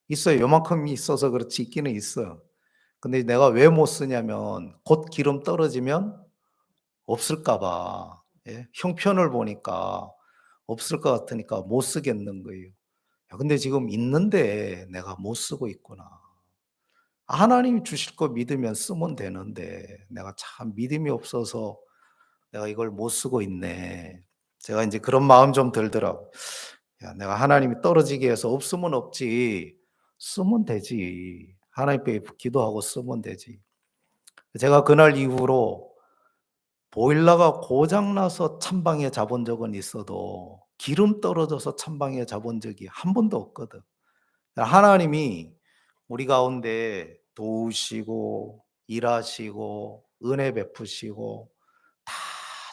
[SPEAKER 1] 있어요. 요만큼 있어서 그렇지 있기는 있어요. 근데 내가 왜 못 쓰냐면 곧 기름 떨어지면 없을까 봐. 예. 형편을 보니까 없을 것 같으니까 못 쓰겠는 거예요. 야 근데 지금 있는데 내가 못 쓰고 있구나. 하나님이 주실 거 믿으면 쓰면 되는데 내가 참 믿음이 없어서 '내가 이걸 못 쓰고 있네.' 제가 인제 그런 마음 좀 들더라고요. '야 내가 하나님이 떨어지게 해서 없으면 없지 쓰면 되지. 하나님께 기도하고 쓰면 되지.' 제가 그날 이후로 보일러가 고장 나서 찬방에 자본 적은 있어도 기름 떨어져서 찬방에 자본 적이 한 번도 없거든. 하나님이 우리 가운데 도우시고 일하시고 은혜 베푸시고 다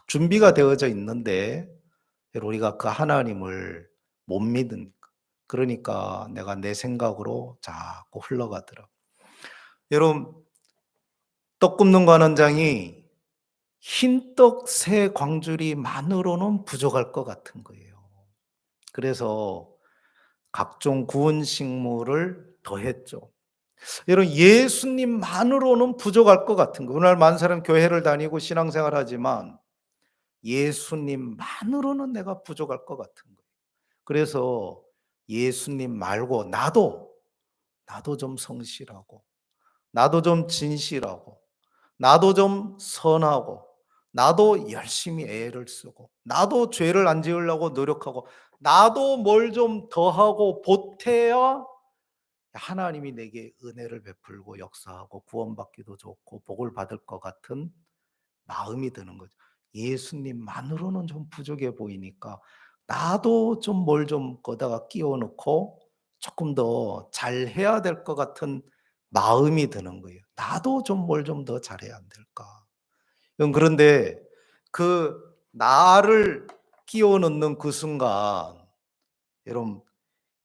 [SPEAKER 1] 준비가 되어져 있는데 우리가 그 하나님을 못 믿으니까. 그러니까 내가 내 생각으로 자꾸 흘러가더라. 여러분 떡 굽는 관원장이 흰떡 세 광주리만으로는 부족할 것 같은 거예요. 그래서 각종 구운 식물을 더했죠. 여러분 예수님만으로는 부족할 것 같은 거예요. 오늘 많은 사람 교회를 다니고 신앙생활하지만 예수님만으로는 내가 부족할 것 같은 거예요. 그래서 예수님 말고 나도 좀 성실하고 나도 좀 진실하고 나도 좀 선하고 나도 열심히 애를 쓰고 나도 죄를 안 지으려고 노력하고 나도 뭘 좀 더하고 보태야 하나님이 내게 은혜를 베풀고 역사하고 구원받기도 좋고 복을 받을 것 같은 마음이 드는 거죠. 예수님만으로는 좀 부족해 보이니까 나도 좀 뭘 좀 거다가 끼워 넣고 조금 더 잘해야 될 것 같은 마음이 드는 거예요. '나도 좀 뭘 좀 더 잘해야 안 될까?' 그런데 그 나를 끼워 넣는 그 순간 여러분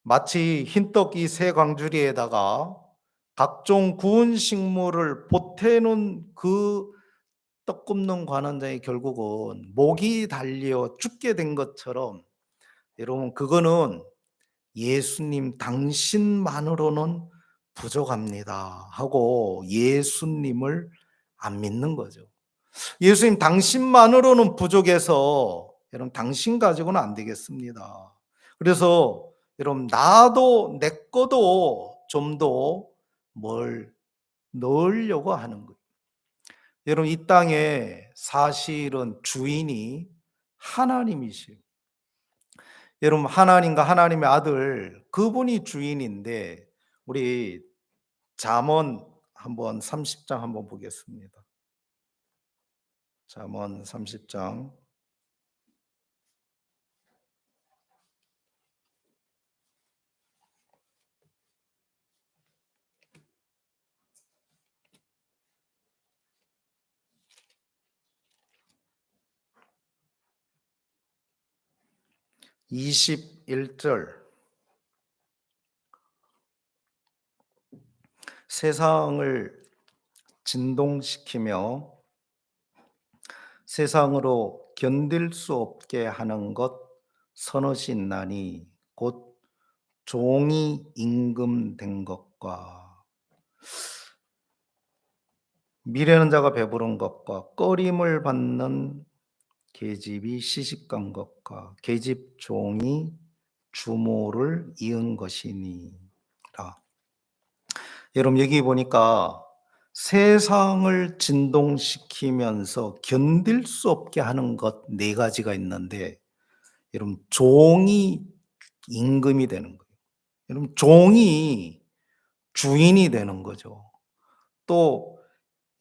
[SPEAKER 1] 마치 흰떡 이 세 광주리에다가 각종 구운 식물을 보태는 그 떡 굽는 관원장이 결국은 목이 달려 죽게 된 것처럼 여러분 그거는 '예수님 당신만으로는 부족합니다.' 하고 예수님을 안 믿는 거죠. 예수님 당신만으로는 부족해서 여러분 당신 가지고는 안 되겠습니다. 그래서 여러분 나도 내 거도 좀 더 뭘 넣으려고 하는 거예요. 여러분 이 땅에 사실은 주인이 하나님이시에요. 여러분 하나님과 하나님의 아들 그분이 주인인데 우리 잠언 한번 30장 한번 보겠습니다. 잠언 30장 21절 세상을 진동시키며 세상으로 견딜 수 없게 하는 것 서너시 있나니 곧 종이 임금된 것과 미래는 자가 배부른 것과 꺼림을 받는 계집이 시집간 것과 계집 종이 주모를 이은 것이니라. 여러분 여기 보니까 세상을 진동시키면서 견딜 수 없게 하는 것 네 가지가 있는데 여러분 종이 임금이 되는 거예요. 여러분 종이 주인이 되는 거죠. 또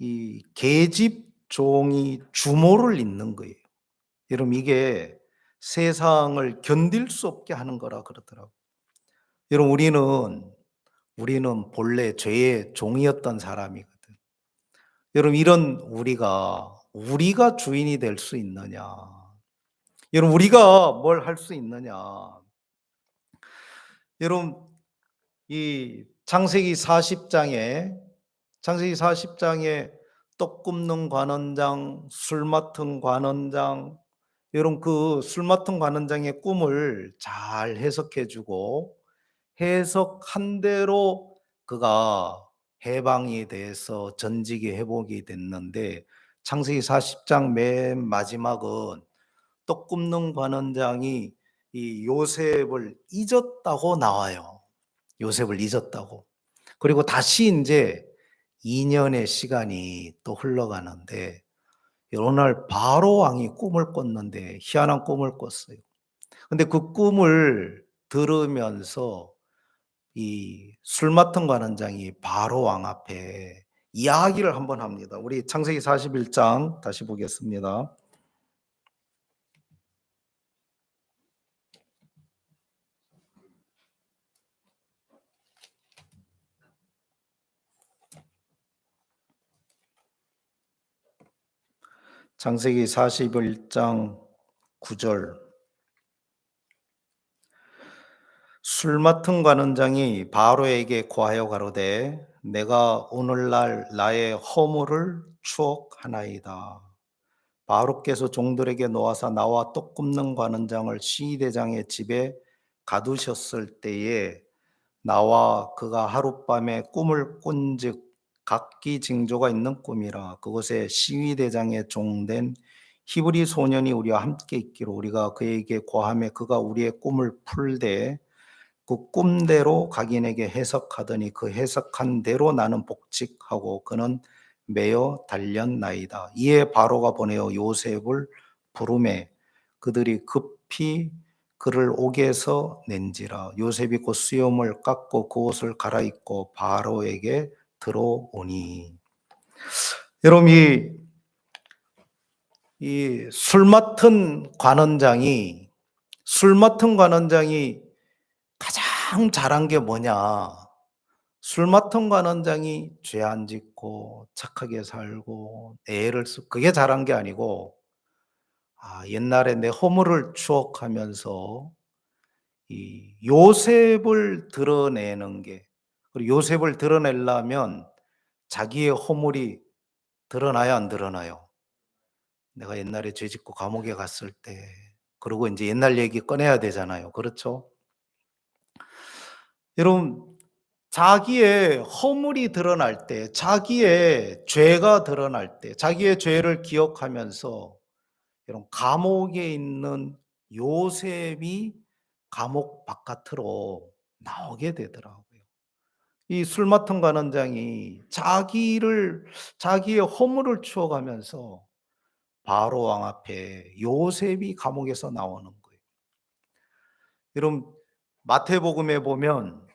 [SPEAKER 1] 이 계집 종이 주모를 잇는 거예요. 여러분 이게 세상을 견딜 수 없게 하는 거라 그러더라고요. 여러분 우리는 본래 죄의 종이었던 사람이거든. 여러분 이런 우리가 주인이 될 수 있느냐? 여러분 우리가 뭘 할 수 있느냐? 여러분 이 창세기 40장에 떡 굽는 관원장, 술 맡은 관원장 여러분 그 술 맡은 관원장의 꿈을 잘 해석해 주고 해석한 대로 그가 해방이 돼서 전직이 회복이 됐는데 창세기 40장 맨 마지막은 떡 굽는 관원장이 이 요셉을 잊었다고 나와요. 요셉을 잊었다고. 그리고 다시 이제 2년의 시간이 또 흘러가는데 어느 날 바로 왕이 꿈을 꿨는데 희한한 꿈을 꿨어요. 근데 그 꿈을 들으면서 이 술 맡은 관원장이 바로 왕 앞에 이야기를 한번 합니다. 우리 창세기 41장 다시 보겠습니다. 창세기 41장 9절 술 맡은 관원장이 바로에게 고하여 가로되 내가 오늘날 나의 허물을 추억하나이다. 바로께서 종들에게 놓아서 나와 떡 굽는 관원장을 시대장의 집에 가두셨을 때에 나와 그가 하룻밤에 꿈을 꾼즉 각기 징조가 있는 꿈이라 그곳에 시위대장의 종된 히브리 소년이 우리와 함께 있기로 우리가 그에게 고하매 그가 우리의 꿈을 풀되 그 꿈대로 각인에게 해석하더니 그 해석한 대로 나는 복직하고 그는 매어 단련나이다. 이에 바로가 보내어 요셉을 부르매 그들이 급히 그를 옥에서 낸지라. 요셉이 곧 수염을 깎고 그 옷을 갈아입고 바로에게 들어오니. 여러분 이 술 맡은 관원장이 가장 잘한 게 뭐냐? 술 맡은 관원장이 죄 안 짓고 착하게 살고 애를 쓰고 그게 잘한 게 아니고, 옛날에 내 허물을 추억하면서 이 요셉을 드러내는 게, 그리고 요셉을 드러내려면 자기의 허물이 드러나야 안 드러나요? 내가 옛날에 죄 짓고 감옥에 갔을 때, 그리고 인제 옛날 얘기 꺼내야 되잖아요. 그렇죠? 여러분, 자기의 허물이 드러날 때, 자기의 죄가 드러날 때, 자기의 죄를 기억하면서 여러분, 감옥에 있는 요셉이 감옥 바깥으로 나오게 되더라고요. 이 술 맡은 관원장이 자기의 허물을 추억하면서 바로 왕 앞에 요셉이 감옥에서 나오는 거예요. 여러분, 마태복음에 보면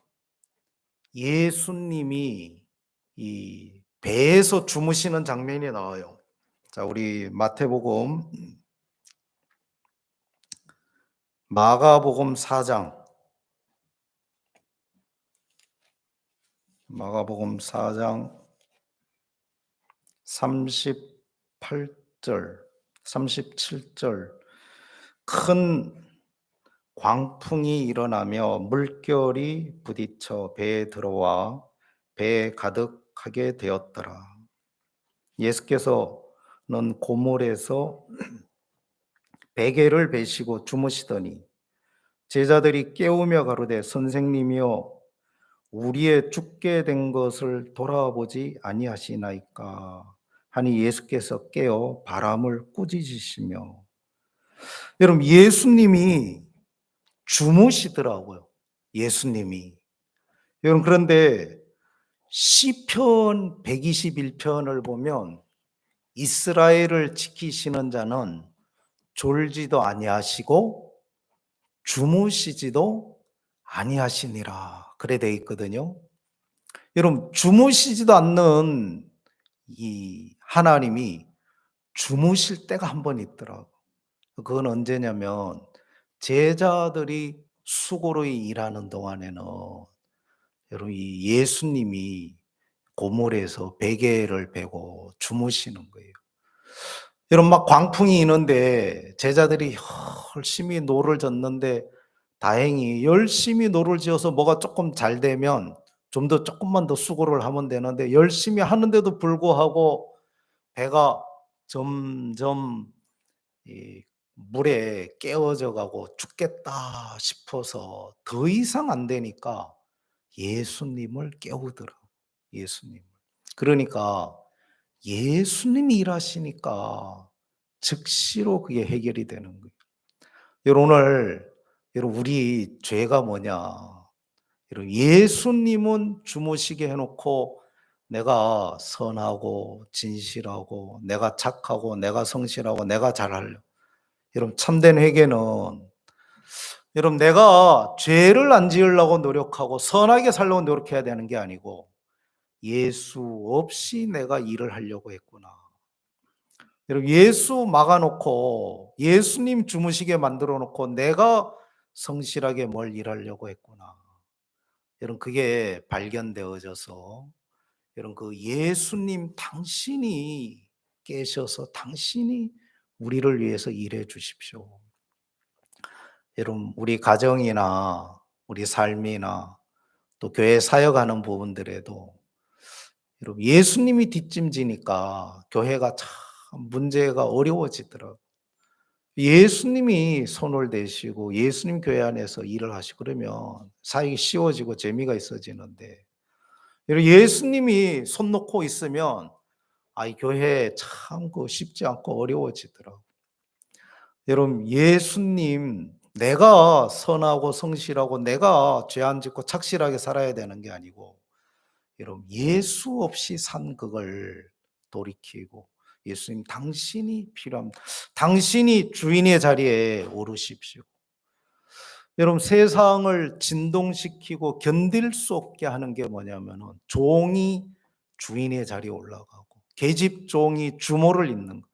[SPEAKER 1] 예수님이 이 배에서 주무시는 장면이 나와요. 자, 우리 마가복음 4장, 마가복음 4장 38절, 37절. 큰 광풍이 일어나며 물결이 부딪혀 배에 들어와 배에 가득하게 되었더라. 예수께서는 고물에서 베개를 베시고 주무시더니 제자들이 깨우며 가로되 선생님이여 우리의 죽게 된 것을 돌아보지 아니하시나이까 하니 예수께서 깨어 바람을 꾸짖으시며, 여러분, 예수님이 주무시더라고요. 예수님이. 여러분, 그런데 시편 121편을 보면 이스라엘을 지키시는 자는 졸지도 아니하시고 주무시지도 아니하시니라, 그래 돼 있거든요. 여러분, 주무시지도 않는 이 하나님이 주무실 때가 한 번 있더라고. 그건 언제냐면 제자들이 수고로 일하는 동안에는 여러분, 이 예수님이 고물에서 베개를 베고 주무시는 거예요. 여러분, 막 광풍이 이는데 제자들이 열심히 노를 젓는데, 다행히 열심히 노를 지어서 뭐가 조금 잘 되면 조금만 더 수고를 하면 되는데, 열심히 하는데도 불구하고 배가 점점 이 물에 깨어져 가고 죽겠다 싶어서 더 이상 안 되니까 예수님을 깨우더라고요. 예수님을. 그러니까 예수님이 일하시니까 즉시로 그게 해결이 되는 거예요. 여러분, 우리 죄가 뭐냐? 여러분, 예수님은 주무시게 해 놓고 내가 선하고 진실하고 내가 착하고 내가 성실하고 내가 잘하려. 여러분, 참된 회개는 여러분, 내가 죄를 안 지으려고 노력하고 선하게 살려고 노력해야 되는 게 아니고 예수 없이 내가 일을 하려고 했구나. 여러분, 예수 막아 놓고 예수님 주무시게 만들어 놓고 내가 성실하게 뭘 일하려고 했구나. 여러분, 그게 발견되어져서 여러분, 그 예수님 당신이 깨셔서 당신이 우리를 위해서 일해 주십시오. 여러분, 우리 가정이나 우리 삶이나 또 교회 사역하는 부분들에도 여러분, 예수님이 뒷짐지니까 교회가 참 문제가 어려워지더라고요. 예수님이 손을 대시고 예수님 교회 안에서 일을 하시고 그러면 사역이 쉬워지고 재미가 있어지는데, 여러분, 예수님이 손 놓고 있으면 이 교회 참 쉽지 않고 어려워지더라고요. 여러분, 예수님, 내가 선하고 성실하고 내가 죄 안 짓고 착실하게 살아야 되는 게 아니고, 여러분, 예수 없이 산 그걸 돌이키고 예수님 당신이 필요합니다. 당신이 주인의 자리에 오르십시오. 여러분, 세상을 진동시키고 견딜 수 없게 하는 게 뭐냐면은 종이 주인의 자리에 올라가고 계집 종이 주모를 잇는 거.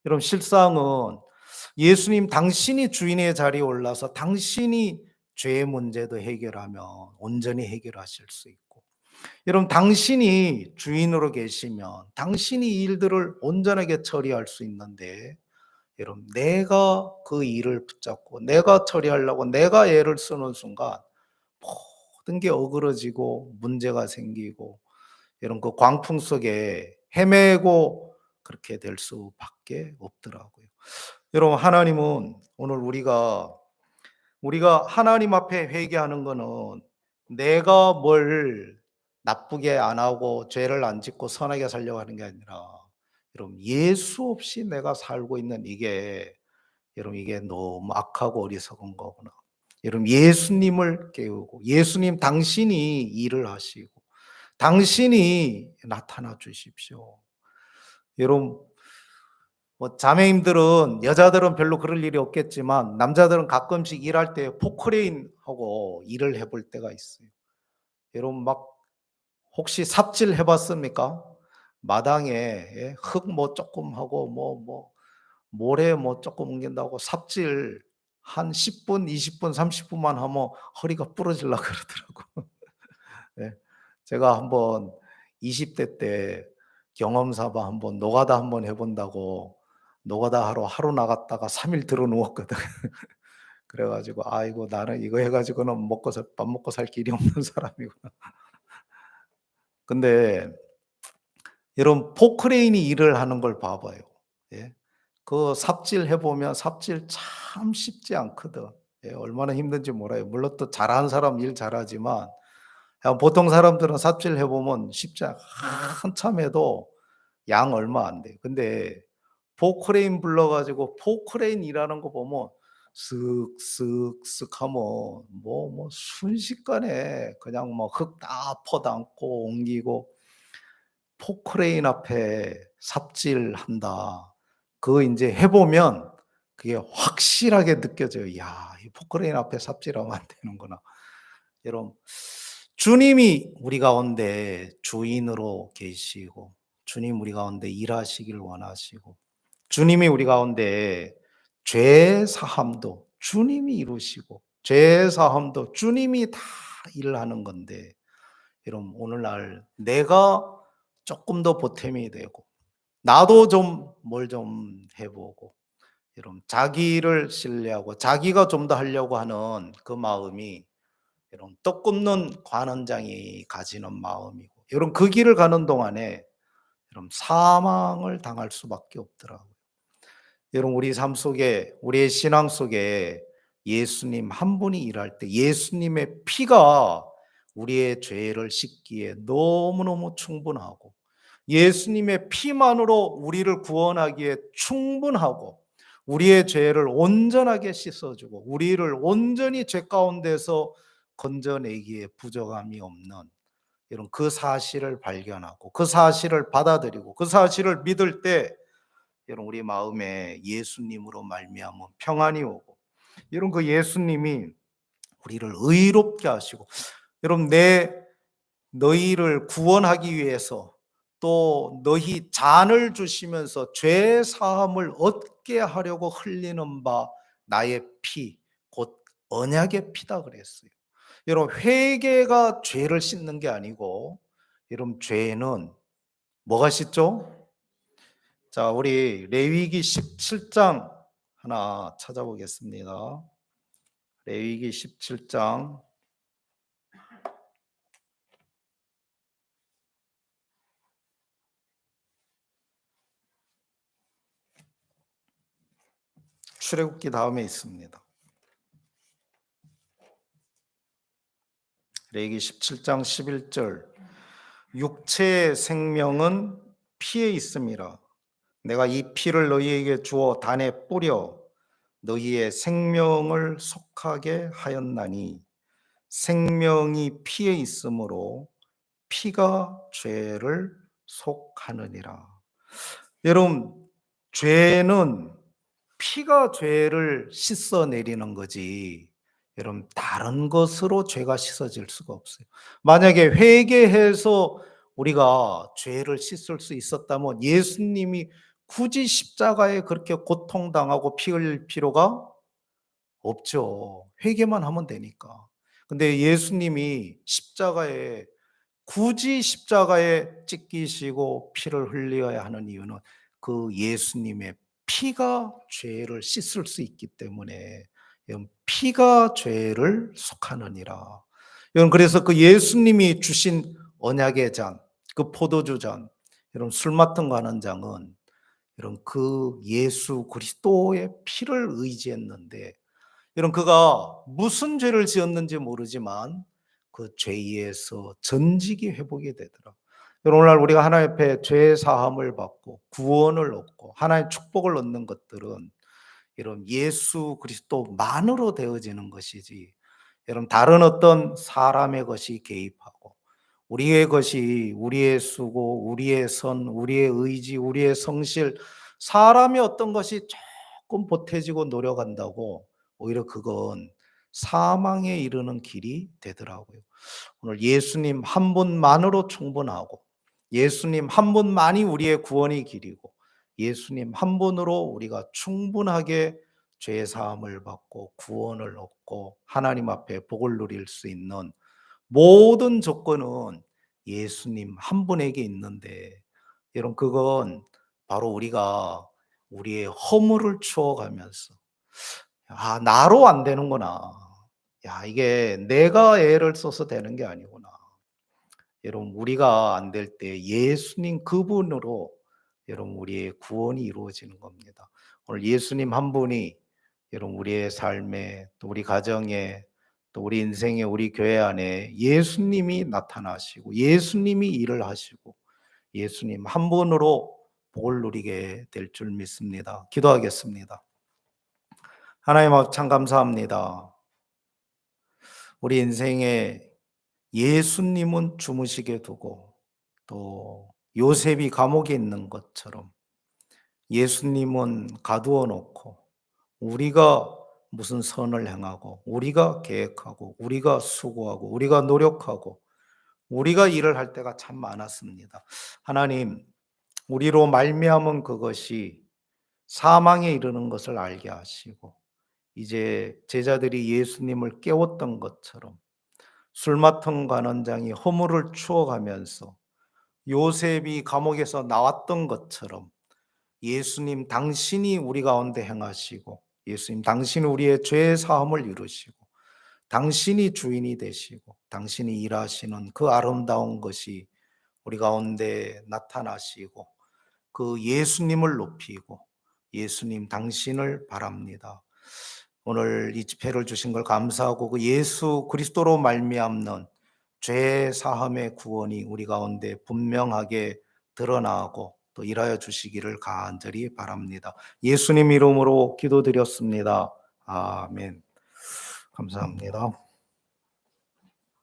[SPEAKER 1] 여러분 실상은 예수님 당신이 주인의 자리에 올라서 당신이 죄의 문제도 해결하면 온전히 해결하실 수 있고, 여러분 당신이 주인으로 계시면 당신이 이 일들을 온전하게 처리할 수 있는데, 여러분 내가 그 일을 붙잡고 내가 처리하려고 내가 애를 쓰는 순간 모든 게 어그러지고 문제가 생기고, 여러분 그 광풍 속에 헤매고 그렇게 될 수밖에 없더라고요. 여러분 하나님은 오늘 우리가 하나님 앞에 회개하는 거는 내가 뭘 나쁘게 안 하고 죄를 안 짓고 선하게 살려고 하는 게 아니라, 여러분 예수 없이 내가 살고 있는 이게, 여러분 이게 너무 악하고 어리석은 거구나. 여러분 예수님을 깨우고 예수님 당신이 일을 하시고 당신이 나타나 주십시오. 여러분 뭐 자매님들은, 여자들은 별로 그럴 일이 없겠지만 남자들은 가끔씩 일할 때 포크레인하고 일을 해볼 때가 있어요. 여러분 막 혹시 삽질 해봤습니까? 마당에 흙 뭐 조금 하고 모래 뭐 조금 옮긴다고 삽질 한 10분, 20분, 30분만 하면 허리가 부러질라 그러더라고. 예. 제가 한번 20대 때 경험 삼아 한번 노가다 한번 해 본다고 노가다 하러 하루 나갔다가 3일 들어 누웠거든. 그래 가지고 '아이고 나는 이거 해 가지고는 밥 먹고 살 길이 없는 사람이구나.' 근데 여러분 포크레인이 일을 하는 걸 봐 봐요. 예. 그 삽질 해 보면 삽질 참 쉽지 않거든. 예. 얼마나 힘든지 몰라요. 물론 또 잘하는 사람 일 잘하지만, 보통 사람들은 삽질 해 보면 쉽지 않아, 한참 해도 양 얼마 안 돼요. 근데 포크레인 불러 가지고 포크레인 일하는 거 보면 쓱쓱쓱 하면 순식간에 그냥 뭐 흙 다 퍼담고 옮기고, 포크레인 앞에 삽질한다. 그거 인제 해 보면 그게 확실하게 느껴져요. '야 이 포크레인 앞에 삽질하면 안 되는구나.' 여러분 주님이 우리 가운데 주인으로 계시고 주님 우리 가운데 일하시길 원하시고, 주님이 우리 가운데 죄 사함도 주님이 이루시고 죄 사함도 주님이 다 일을 하는 건데, 여러분 오늘날 내가 조금 더 보탬이 되고 나도 좀 뭘 좀 해 보고, 여러분 자기를 신뢰하고 자기가 좀 더 하려고 하는 그 마음이, 여러분 떡 굽는 관원장이 가지는 마음이고, 여러분 그 길을 가는 동안에 여러분 사망을 당할 수밖에 없더라고요. 여러분 우리 삶 속에 우리의 신앙 속에 예수님 한 분이 일할 때 예수님의 피가 우리의 죄를 씻기에 너무너무 충분하고, 예수님의 피만으로 우리를 구원하기에 충분하고, 우리의 죄를 온전하게 씻어주고 우리를 온전히 죄 가운데서 건져내기에 부족함이 없는, 여러분 그 사실을 발견하고 그 사실을 받아들이고 그 사실을 믿을 때, 여러분 우리 마음에 예수님으로 말미암은 평안이 오고, 여러분 그 예수님이 우리를 의롭게 하시고, 여러분 너희를 구원하기 위해서 또 너희 잔을 주시면서 죄 사함을 얻게 하려고 흘리는 바 나의 피 곧 언약의 피다 그랬어요. 여러분 회개가 죄를 씻는 게 아니고, 여러분 죄는 뭐가 씻죠? 자, 우리 레위기 17장 하나 찾아보겠습니다. 레위기 17장 출애굽기 다음에 있습니다. 레위기 17장 11절, 육체의 생명은 피에 있음이라. 내가 이 피를 너희에게 주어 단에 뿌려 너희의 생명을 속하게 하였나니, 생명이 피에 있으므로 피가 죄를 속하느니라. 여러분 죄는 피가 죄를 씻어내리는 거지, 여러분 다른 것으로 죄가 씻어질 수가 없어요. 만약에 회개해서 우리가 죄를 씻을 수 있었다면 예수님이 굳이 십자가에 그렇게 고통당하고 피 흘릴 필요가 없죠. 회개만 하면 되니까. 근데 예수님이 굳이 십자가에 찢기시고 피를 흘려야 하는 이유는 그 예수님의 피가 죄를 씻을 수 있기 때문에, 피가 죄를 속하느니라. 그래서 그 예수님이 주신 언약의 잔, 그 포도주 잔, 이런 술 맡은 관원장은 이런 그 예수 그리스도의 피를 의지했는데, 이런 그가 무슨 죄를 지었는지 모르지만 그 죄에서 전직이 회복이 되더라. 오늘날 우리가 하나님 앞에 죄 사함을 받고 구원을 얻고 하나님의 축복을 얻는 것들은 이런 예수 그리스도만으로 되어지는 것이지, 여러분 다른 어떤 사람의 것이 개입하고 우리의 것이, 우리의 수고, 우리의 선, 우리의 의지, 우리의 성실, 사람의 어떤 것이 조금 보태지고 노력한다고 오히려 그건 사망에 이르는 길이 되더라고요. 오늘 예수님 한 분만으로 충분하고 예수님 한 분만이 우리의 구원의 길이고 예수님 한 분으로 우리가 충분하게 죄 사함을 받고 구원을 얻고 하나님 앞에 복을 누릴 수 있는 모든 조건은 예수님 한 분에게 있는데, 여러분 그건 바로 우리가 우리의 허물을 추억하면서 나로 안 되는구나. 이게 내가 애를 써서 되는 게 아니구나. 여러분 우리가 안 될 때 예수님 그분으로 여러분 우리의 구원이 이루어지는 겁니다. 오늘 예수님 한 분이 여러분 우리의 삶에, 또 우리 가정에, 또 우리 인생에, 우리 교회 안에 예수님이 나타나시고 예수님이 일을 하시고 예수님 한 분으로 복을 누리게 될 줄 믿습니다. 기도하겠습니다. 하나님 참 감사합니다. 우리 인생에 예수님은 주무시게 두고 또 요셉이 감옥에 있는 것처럼 예수님은 가두어 놓고 우리가 무슨 선을 행하고 우리가 계획하고 우리가 수고하고 우리가 노력하고 우리가 일을 할 때가 참 많았습니다. 하나님, 우리로 말미암은 그것이 사망에 이르는 것을 알게 하시고 이제 제자들이 예수님을 깨웠던 것처럼 술 맡은 관원장이 허물을 추억하면서 요셉이 감옥에서 나왔던 것처럼 예수님 당신이 우리 가운데 행하시고 예수님 당신이 우리의 죄 사함을 이루시고 당신이 주인이 되시고 당신이 일하시는 그 아름다운 것이 우리 가운데 나타나시고 그 예수님을 높이고 예수님 당신을 바랍니다. 오늘 이 집회를 주신 걸 감사하고 그 예수 그리스도로 말미암는 죄 사함의 구원이 우리 가운데 분명하게 드러나고 또 일하여 주시기를 간절히 바랍니다. 예수님 이름으로 기도드렸습니다. 아멘. 감사합니다.